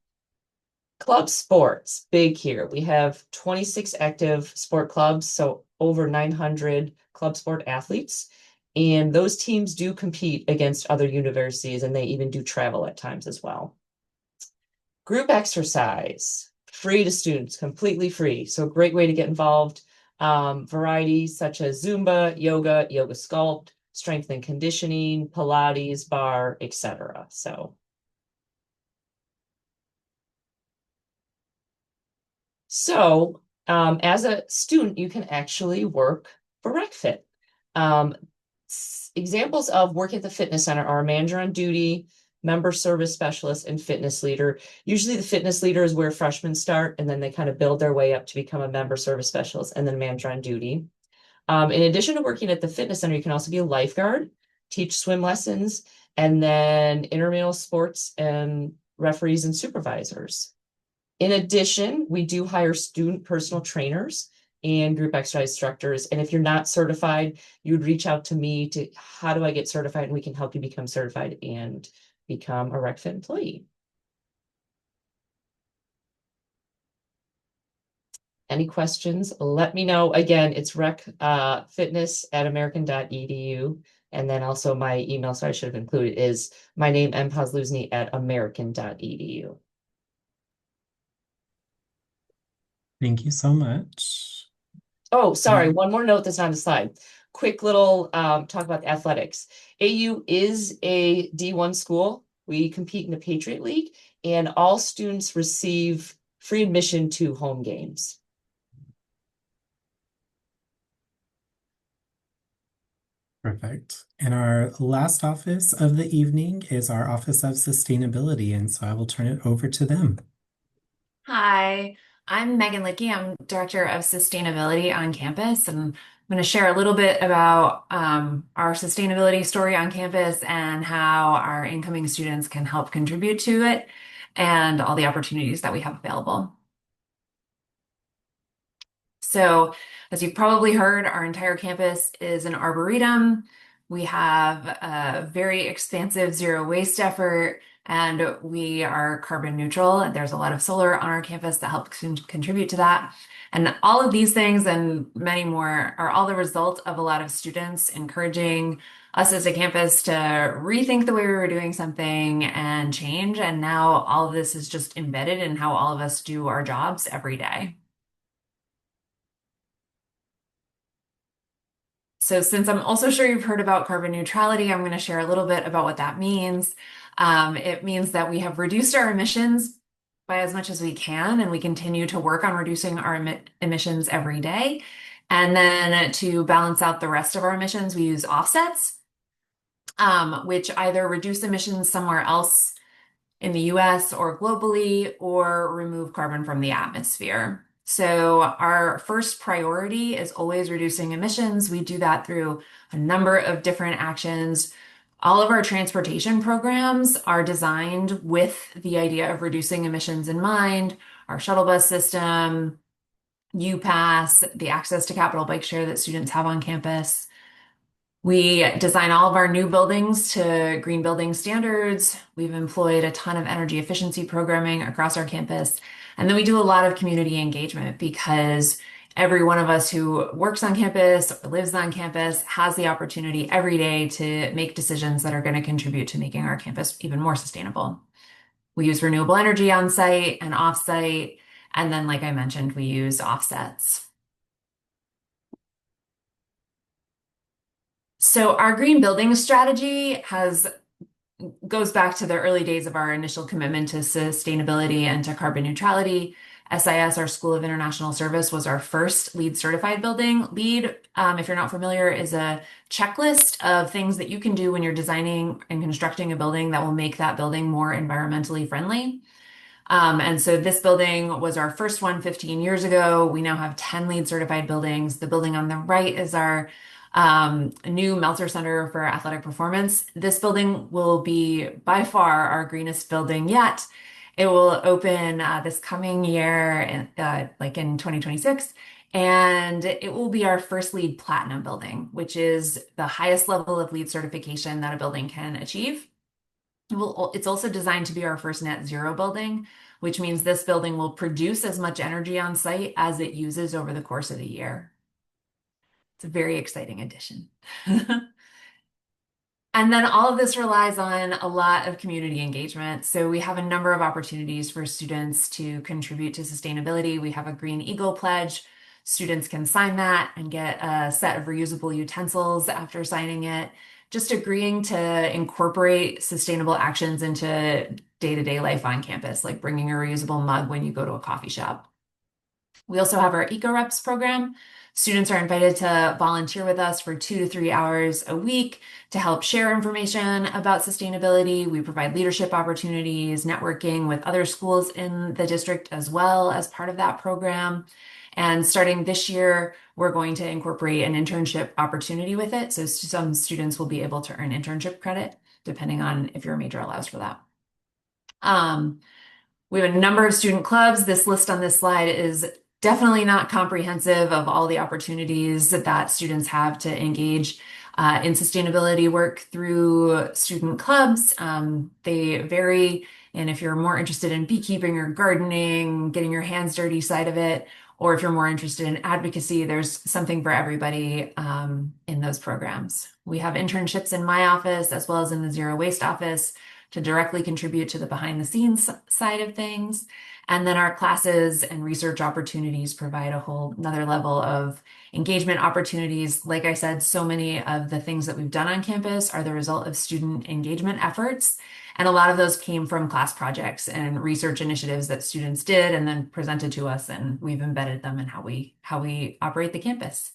Club sports, big here. We have 26 active sport clubs, so over 900 club sport athletes. And those teams do compete against other universities, and they even do travel at times as well. Group exercise, free to students, completely free. So great way to get involved. Varieties such as Zumba, yoga sculpt, strength and conditioning, Pilates, bar, etc. So as a student, you can actually work for RecFit. Examples of work at the fitness center are manager on duty, member service specialist, and fitness leader. Usually the fitness leader is where freshmen start, and then they kind of build their way up to become a member service specialist and then manager on duty. In addition to working at the fitness center, you can also be a lifeguard, teach swim lessons, and then intramural sports and referees and supervisors. In addition, we do hire student personal trainers and group exercise instructors. And if you're not certified, you would reach out to me to how do I get certified, and we can help you become certified and become a RecFit employee. Any questions? Let me know. Again, it's recfitness@american.edu. And then also my email, so I should have included, is my name, mpozluzny@american.edu. Thank you so much. Oh, sorry, one more note that's on the slide. Quick little talk about athletics. AU is a D1 school. We compete in the Patriot League, and all students receive free admission to home games. Perfect. And our last office of the evening is our Office of Sustainability, and so I will turn it over to them. Hi, I'm Megan Lickey. I'm Director of Sustainability on campus, and I'm going to share a little bit about our sustainability story on campus and how our incoming students can help contribute to it and all the opportunities that we have available. So, as you've probably heard, our entire campus is an arboretum. We have a very expansive zero waste effort, and we are carbon neutral. There's a lot of solar on our campus that helps contribute to that. And all of these things and many more are all the result of a lot of students encouraging us as a campus to rethink the way we were doing something and change. And now all of this is just embedded in how all of us do our jobs every day. So since I'm also sure you've heard about carbon neutrality, I'm going to share a little bit about what that means. It means that we have reduced our emissions by as much as we can, and we continue to work on reducing our emissions every day. And then to balance out the rest of our emissions, we use offsets, which either reduce emissions somewhere else in the US or globally, or remove carbon from the atmosphere. So our first priority is always reducing emissions. We do that through a number of different actions. All of our transportation programs are designed with the idea of reducing emissions in mind. Our shuttle bus system, UPass, the access to Capital Bike Share that students have on campus. We design all of our new buildings to green building standards. We've employed a ton of energy efficiency programming across our campus. And then we do a lot of community engagement because every one of us who works on campus or lives on campus has the opportunity every day to make decisions that are going to contribute to making our campus even more sustainable. We use renewable energy on site and off site. And then, like I mentioned, we use offsets. So our green building strategy goes back to the early days of our initial commitment to sustainability and to carbon neutrality. SIS, our School of International Service, was our first LEED certified building. LEED, if you're not familiar, is a checklist of things that you can do when you're designing and constructing a building that will make that building more environmentally friendly. And so this building was our first one 15 years ago. We now have 10 LEED certified buildings. The building on the right is our new Meltzer Center for Athletic Performance. This building will be by far our greenest building yet. It will open this coming year, like in 2026, and it will be our first LEED Platinum building, which is the highest level of LEED certification that a building can achieve. It's also designed to be our first net zero building, which means this building will produce as much energy on site as it uses over the course of the year. It's a very exciting addition. And then all of this relies on a lot of community engagement. So we have a number of opportunities for students to contribute to sustainability. We have a Green Eagle pledge. Students can sign that and get a set of reusable utensils after signing it. Just agreeing to incorporate sustainable actions into day-to-day life on campus, like bringing a reusable mug when you go to a coffee shop. We also have our Eco Reps program. Students are invited to volunteer with us for 2 to 3 hours a week to help share information about sustainability. We provide leadership opportunities, networking with other schools in the district as well as part of that program. And starting this year, we're going to incorporate an internship opportunity with it. So some students will be able to earn internship credit, depending on if your major allows for that. We have a number of student clubs. This list on this slide is definitely not comprehensive of all the opportunities that students have to engage in sustainability work through student clubs. They vary, and if you're more interested in beekeeping or gardening, getting your hands dirty side of it, or if you're more interested in advocacy, there's something for everybody in those programs. We have internships in my office as well as in the Zero Waste office to directly contribute to the behind the scenes side of things. And then our classes and research opportunities provide a whole another level of engagement opportunities. Like I said, so many of the things that we've done on campus are the result of student engagement efforts. And a lot of those came from class projects and research initiatives that students did and then presented to us, and we've embedded them in how we operate the campus.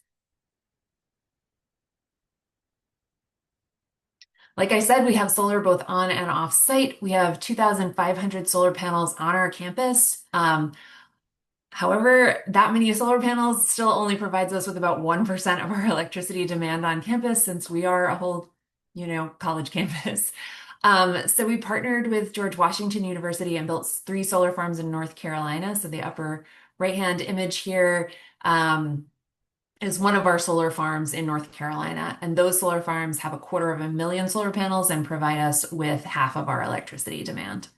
Like I said, we have solar both on and off site. We have 2,500 solar panels on our campus. However, that many solar panels still only provides us with about 1% of our electricity demand on campus since we are a whole, college campus. So we partnered with George Washington University and built 3 solar farms in North Carolina. So the upper right-hand image here is one of our solar farms in North Carolina. And those solar farms have 250,000 solar panels and provide us with half of our electricity demand.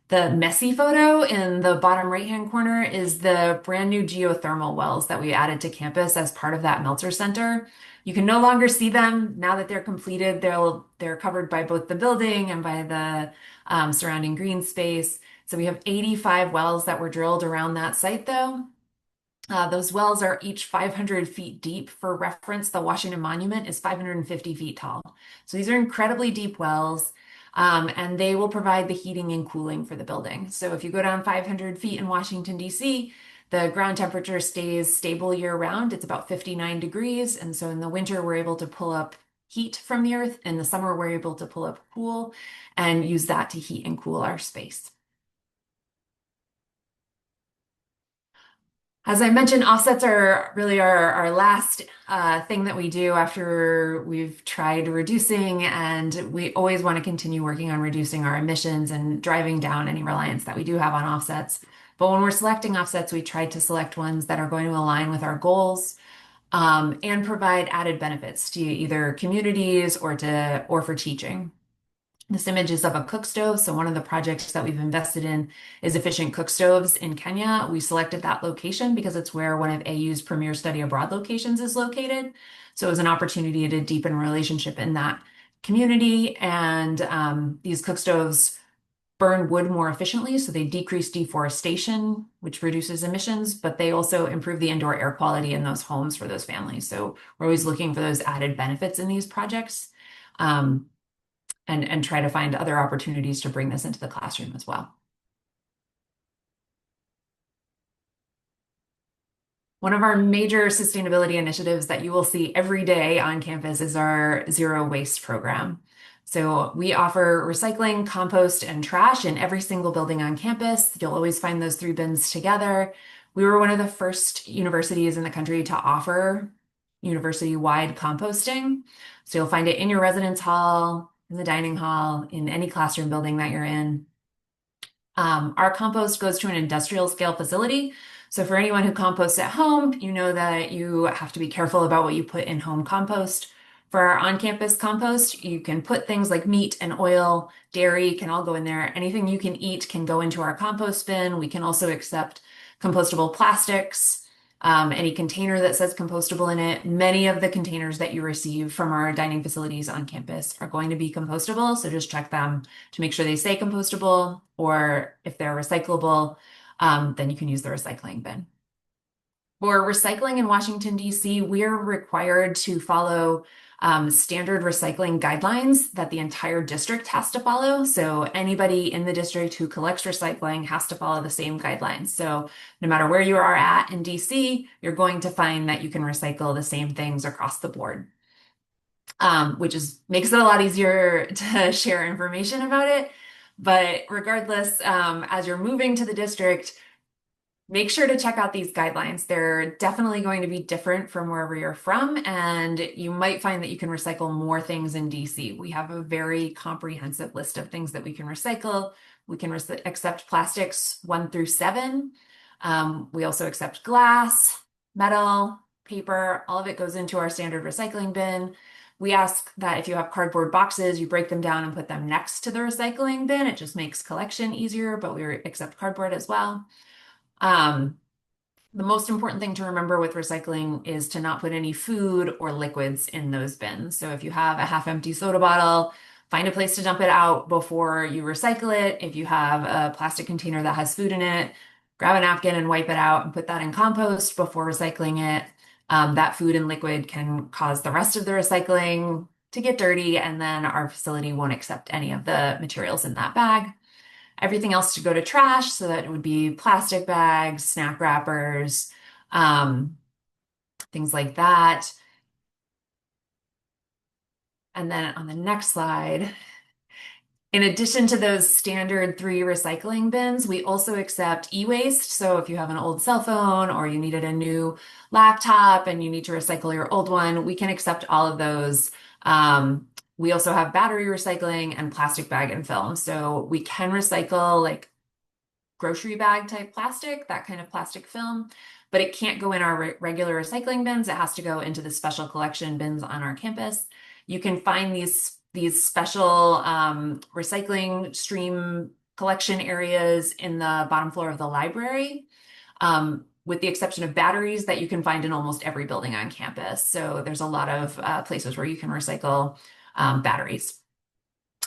The messy photo in the bottom right-hand corner is the brand new geothermal wells that we added to campus as part of that Meltzer Center. You can no longer see them now that they're completed. They're covered by both the building and by the surrounding green space. So we have 85 wells that were drilled around that site though. Those wells are each 500 feet deep. For reference, the Washington Monument is 550 feet tall. So these are incredibly deep wells, and they will provide the heating and cooling for the building. So if you go down 500 feet in Washington, D.C., the ground temperature stays stable year round. It's about 59 degrees. And so in the winter, we're able to pull up heat from the earth. In the summer, we're able to pull up cool and use that to heat and cool our space. As I mentioned, offsets are really our last thing that we do after we've tried reducing, and we always want to continue working on reducing our emissions and driving down any reliance that we do have on offsets. But when we're selecting offsets, we try to select ones that are going to align with our goals and provide added benefits to either communities or for teaching. This image is of a cook stove. So one of the projects that we've invested in is efficient cook stoves in Kenya. We selected that location because it's where one of AU's premier study abroad locations is located. So it was an opportunity to deepen relationship in that community. And these cook stoves burn wood more efficiently. So they decrease deforestation, which reduces emissions, but they also improve the indoor air quality in those homes for those families. So we're always looking for those added benefits in these projects. And try to find other opportunities to bring this into the classroom as well. One of our major sustainability initiatives that you will see every day on campus is our zero waste program. So we offer recycling, compost, and trash in every single building on campus. You'll always find those three bins together. We were one of the first universities in the country to offer university-wide composting. So you'll find it in your residence hall, in the dining hall, in any classroom building that you're in. Our compost goes to an industrial scale facility. So for anyone who composts at home, you know that you have to be careful about what you put in home compost. For our on-campus compost, you can put things like meat and oil, dairy can all go in there. Anything you can eat can go into our compost bin. We can also accept compostable plastics, any container that says compostable in it. Many of the containers that you receive from our dining facilities on campus are going to be compostable, so just check them to make sure they say compostable, or if they're recyclable, then you can use the recycling bin. For recycling in Washington, D.C., we're required to follow standard recycling guidelines that the entire district has to follow. So anybody in the district who collects recycling has to follow the same guidelines. So no matter where you are at in DC, you're going to find that you can recycle the same things across the board, which makes it a lot easier to share information about it. But regardless, as you're moving to the district, make sure to check out these guidelines. They're definitely going to be different from wherever you're from, and you might find that you can recycle more things in DC. We have a very comprehensive list of things that we can recycle. We can accept plastics 1 through 7. We also accept glass, metal, paper. All of it goes into our standard recycling bin. We ask that if you have cardboard boxes, you break them down and put them next to the recycling bin. It just makes collection easier, but we accept cardboard as well. The most important thing to remember with recycling is to not put any food or liquids in those bins. So if you have a half-empty soda bottle, find a place to dump it out before you recycle it. If you have a plastic container that has food in it, grab a napkin and wipe it out and put that in compost before recycling it. That food and liquid can cause the rest of the recycling to get dirty, and then our facility won't accept any of the materials in that bag. Everything else to go to trash, so that it would be plastic bags, snack wrappers, things like that. And then on the next slide, in addition to those standard 3 recycling bins, we also accept e-waste. So if you have an old cell phone or you needed a new laptop and you need to recycle your old one, we can accept all of those. We also have battery recycling and plastic bag and film. So we can recycle like grocery bag type plastic, that kind of plastic film, but it can't go in our regular recycling bins. It has to go into the special collection bins on our campus. You can find these special recycling stream collection areas in the bottom floor of the library, with the exception of batteries that you can find in almost every building on campus. So there's a lot of places where you can recycle batteries.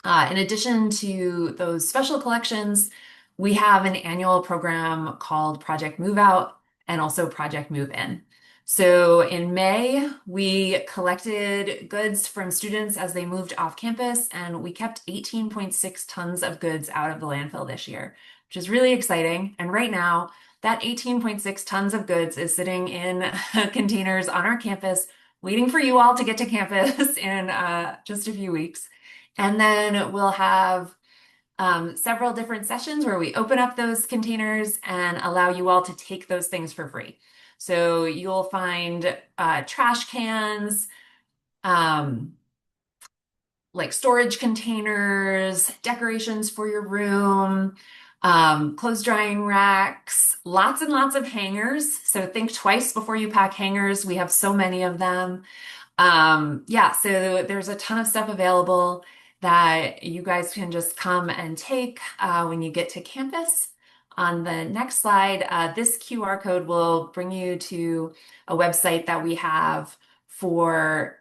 In addition to those special collections, we have an annual program called Project Move Out and also Project Move In. So in May, we collected goods from students as they moved off campus, and we kept 18.6 tons of goods out of the landfill this year, which is really exciting. And right now, that 18.6 tons of goods is sitting in containers on our campus, waiting for you all to get to campus in just a few weeks. And then we'll have several different sessions where we open up those containers and allow you all to take those things for free. So you'll find trash cans, like storage containers, decorations for your room, clothes drying racks, lots and lots of hangers. So think twice before you pack hangers. We have so many of them. Yeah, so there's a ton of stuff available that you guys can just come and take when you get to campus. On the next slide, this QR code will bring you to a website that we have for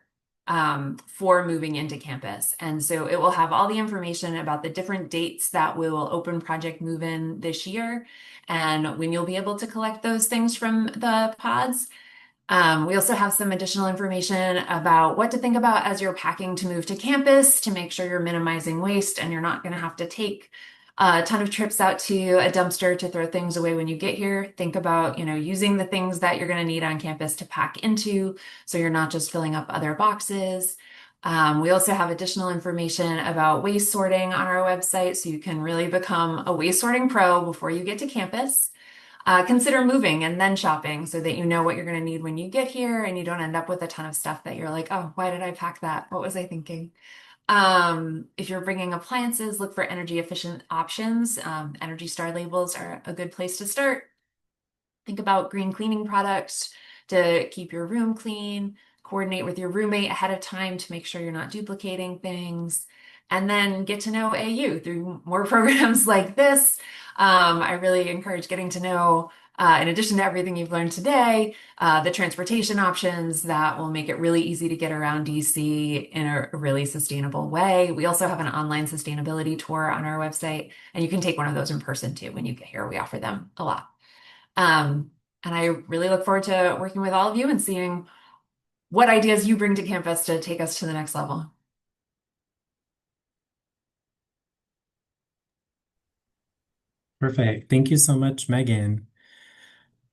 moving into campus. And so it will have all the information about the different dates that we will open Project Move In this year and when you'll be able to collect those things from the pods. We also have some additional information about what to think about as you're packing to move to campus to make sure you're minimizing waste and you're not going to have to take a ton of trips out to a dumpster to throw things away when you get here. Think about, using the things that you're going to need on campus to pack into, so you're not just filling up other boxes. We also have additional information about waste sorting on our website, so you can really become a waste sorting pro before you get to campus. Consider moving and then shopping so that you know what you're going to need when you get here and you don't end up with a ton of stuff that you're like, oh, why did I pack that? What was I thinking? If you're bringing appliances, look for energy efficient options. Energy Star labels are a good place to start. Think about green cleaning products to keep your room clean. Coordinate with your roommate ahead of time to make sure you're not duplicating things. And then get to know AU through more programs like this. I really encourage getting to know, in addition to everything you've learned today, the transportation options that will make it really easy to get around DC in a really sustainable way. We also have an online sustainability tour on our website, and you can take one of those in person too when you get here. We offer them a lot. And I really look forward to working with all of you and seeing what ideas you bring to campus to take us to the next level. Perfect. Thank you so much, Megan.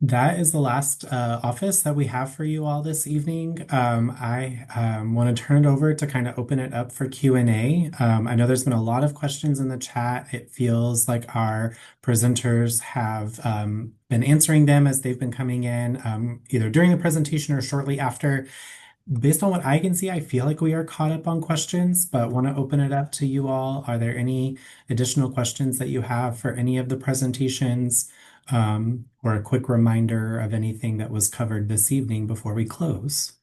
That is the last office that we have for you all this evening. I want to turn it over to kind of open it up for Q&A. I know there's been a lot of questions in the chat. It feels like our presenters have been answering them as they've been coming in, either during the presentation or shortly after. Based on what I can see, I feel like we are caught up on questions, but want to open it up to you all. Are there any additional questions that you have for any of the presentations, or a quick reminder of anything that was covered this evening before we close?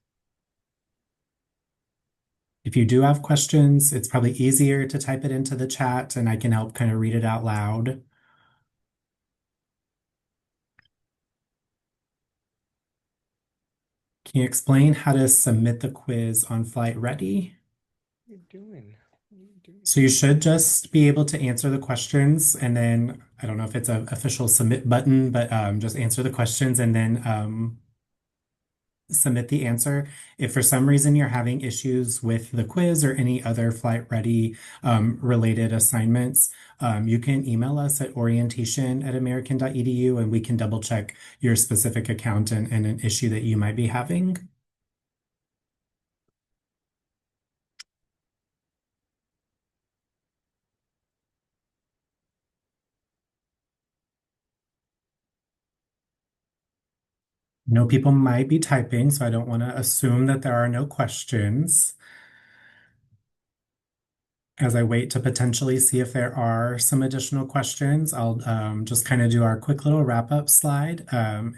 If you do have questions, it's probably easier to type it into the chat and I can help kind of read it out loud. Can you explain how to submit the quiz on Flight Ready? What are you doing? What are you doing? So you should just be able to answer the questions, and then I don't know if it's an official submit button, but just answer the questions and then submit the answer. If for some reason you're having issues with the quiz or any other Flight Ready related assignments, you can email us at orientation@american.edu and we can double check your specific account and an issue that you might be having. I know people might be typing, so I don't want to assume that there are no questions. As I wait to potentially see if there are some additional questions, I'll just kind of do our quick little wrap-up slide.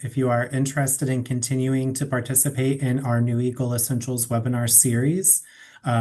If you are interested in continuing to participate in our New Eagle Essentials webinar series,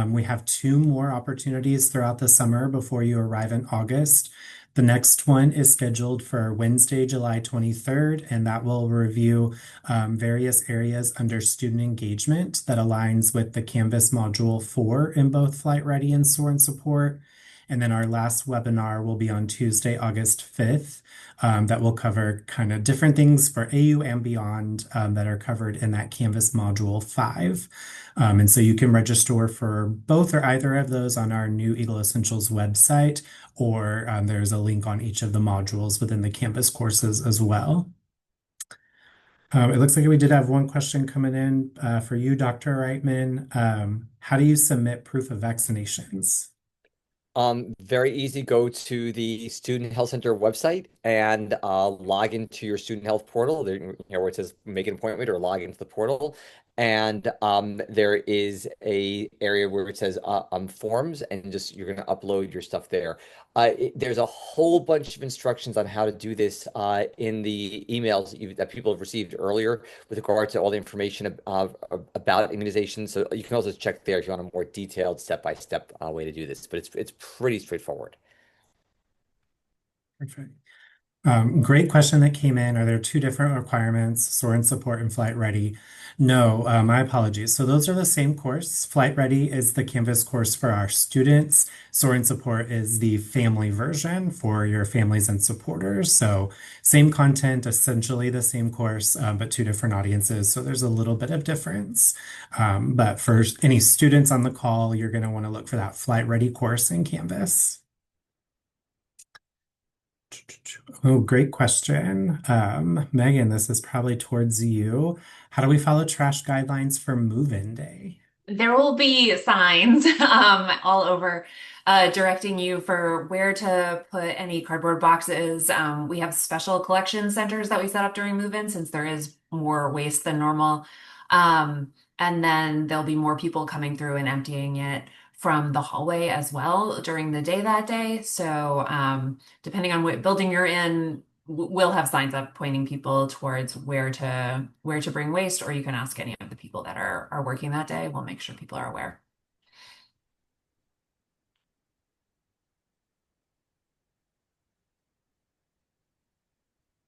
we have 2 more opportunities throughout the summer before you arrive in August. The next one is scheduled for Wednesday, July 23rd, and that will review various areas under student engagement that aligns with the Canvas Module 4 in both Flight Ready and SOAR and Support. And then our last webinar will be on Tuesday, August 5th, that will cover kind of different things for AU and beyond that are covered in that Canvas Module 5. And so you can register for both or either of those on our New Eagle Essentials website, or there's a link on each of the modules within the Canvas courses as well. It looks like we did have one question coming in for you, Dr. Reitman. How do you submit proof of vaccinations? Very easy. Go to the Student Health Center website and log into your student health portal. There, where it says make an appointment or log into the portal. And there is a area where it says forms, and just you're going to upload your stuff there. There's a whole bunch of instructions on how to do this in the emails that people have received earlier with regard to all the information about immunization. So you can also check there if you want a more detailed step-by-step way to do this. But it's pretty straightforward. Perfect. Great question that came in. Are there 2 different requirements, SOAR and Support and Flight Ready? No, my apologies. So those are the same course. Flight Ready is the Canvas course for our students. SOAR and Support is the family version for your families and supporters. So same content, essentially the same course, but 2 different audiences. So there's a little bit of difference. But for any students on the call, you're going to want to look for that Flight Ready course in Canvas. Oh, great question. Megan, this is probably towards you. How do we follow trash guidelines for move-in day? There will be signs all over directing you for where to put any cardboard boxes. We have special collection centers that we set up during move-in since there is more waste than normal. And then there'll be more people coming through and emptying it from the hallway as well during the day that day. So depending on what building you're in, we'll have signs up pointing people towards where to bring waste, or you can ask any of the people that are working that day. We'll make sure people are aware.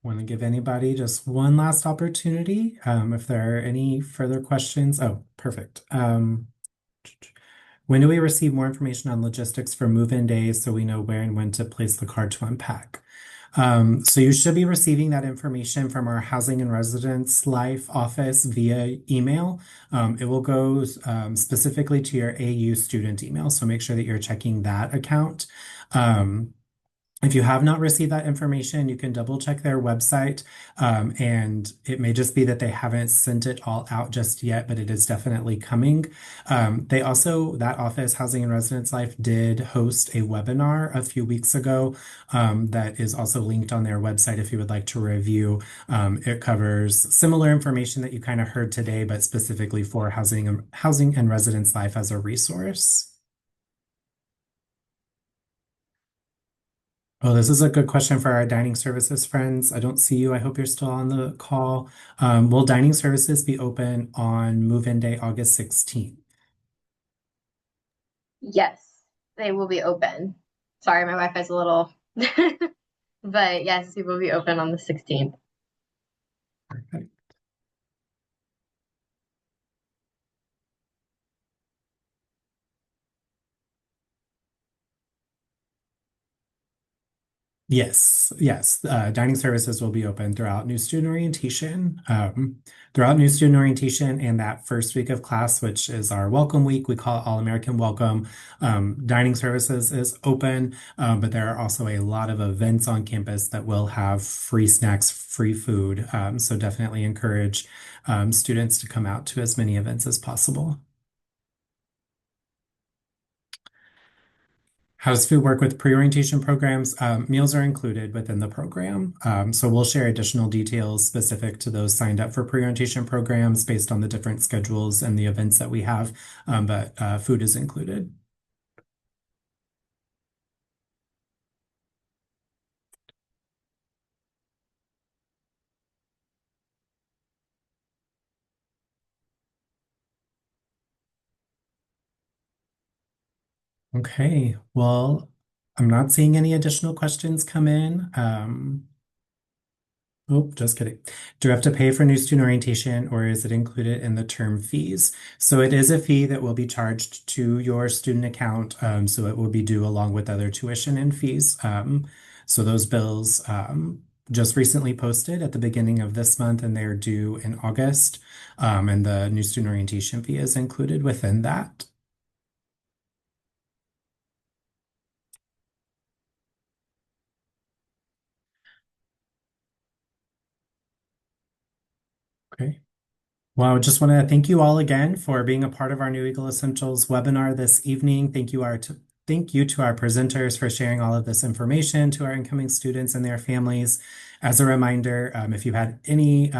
Want to give anybody just one last opportunity if there are any further questions. Oh, perfect. When do we receive more information on logistics for move-in days so we know where and when to place the car to unpack? So you should be receiving that information from our Housing and Residence Life office via email. It will go specifically to your AU student email, so make sure that you're checking that account. If you have not received that information, you can double check their website, and it may just be that they haven't sent it all out just yet, but it is definitely coming. That office, Housing and Residence Life, did host a webinar a few weeks ago that is also linked on their website if you would like to review. It covers similar information that you kind of heard today, but specifically for Housing and Residence Life as a resource. Oh, this is a good question for our dining services friends. I don't see you. I hope you're still on the call. Will dining services be open on move-in day, August 16th? Yes, they will be open. Sorry, my Wi-Fi's a little, but yes, it will be open on the 16th. Perfect. Yes. Dining services will be open throughout new student orientation. And that first week of class, which is our welcome week, we call it All-American Welcome. Dining services is open, but there are also a lot of events on campus that will have free snacks, free food. So definitely encourage students to come out to as many events as possible. How does food work with pre-orientation programs? Meals are included within the program. So we'll share additional details specific to those signed up for pre-orientation programs based on the different schedules and the events that we have. But food is included. Okay, well, I'm not seeing any additional questions come in. Oh, just kidding. Do you have to pay for new student orientation or is it included in the term fees? So it is a fee that will be charged to your student account. So it will be due along with other tuition and fees. So those bills just recently posted at the beginning of this month and they're due in August. And the new student orientation fee is included within that. Okay. Well, I just want to thank you all again for being a part of our New Eagle Essentials webinar this evening. Thank you to our presenters for sharing all of this information to our incoming students and their families. As a reminder, if you had any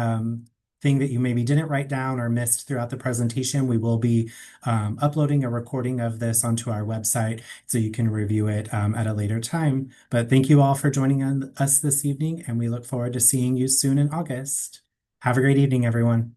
thing that you maybe didn't write down or missed throughout the presentation, we will be uploading a recording of this onto our website so you can review it at a later time. But thank you all for joining us this evening, and we look forward to seeing you soon in August. Have a great evening, everyone.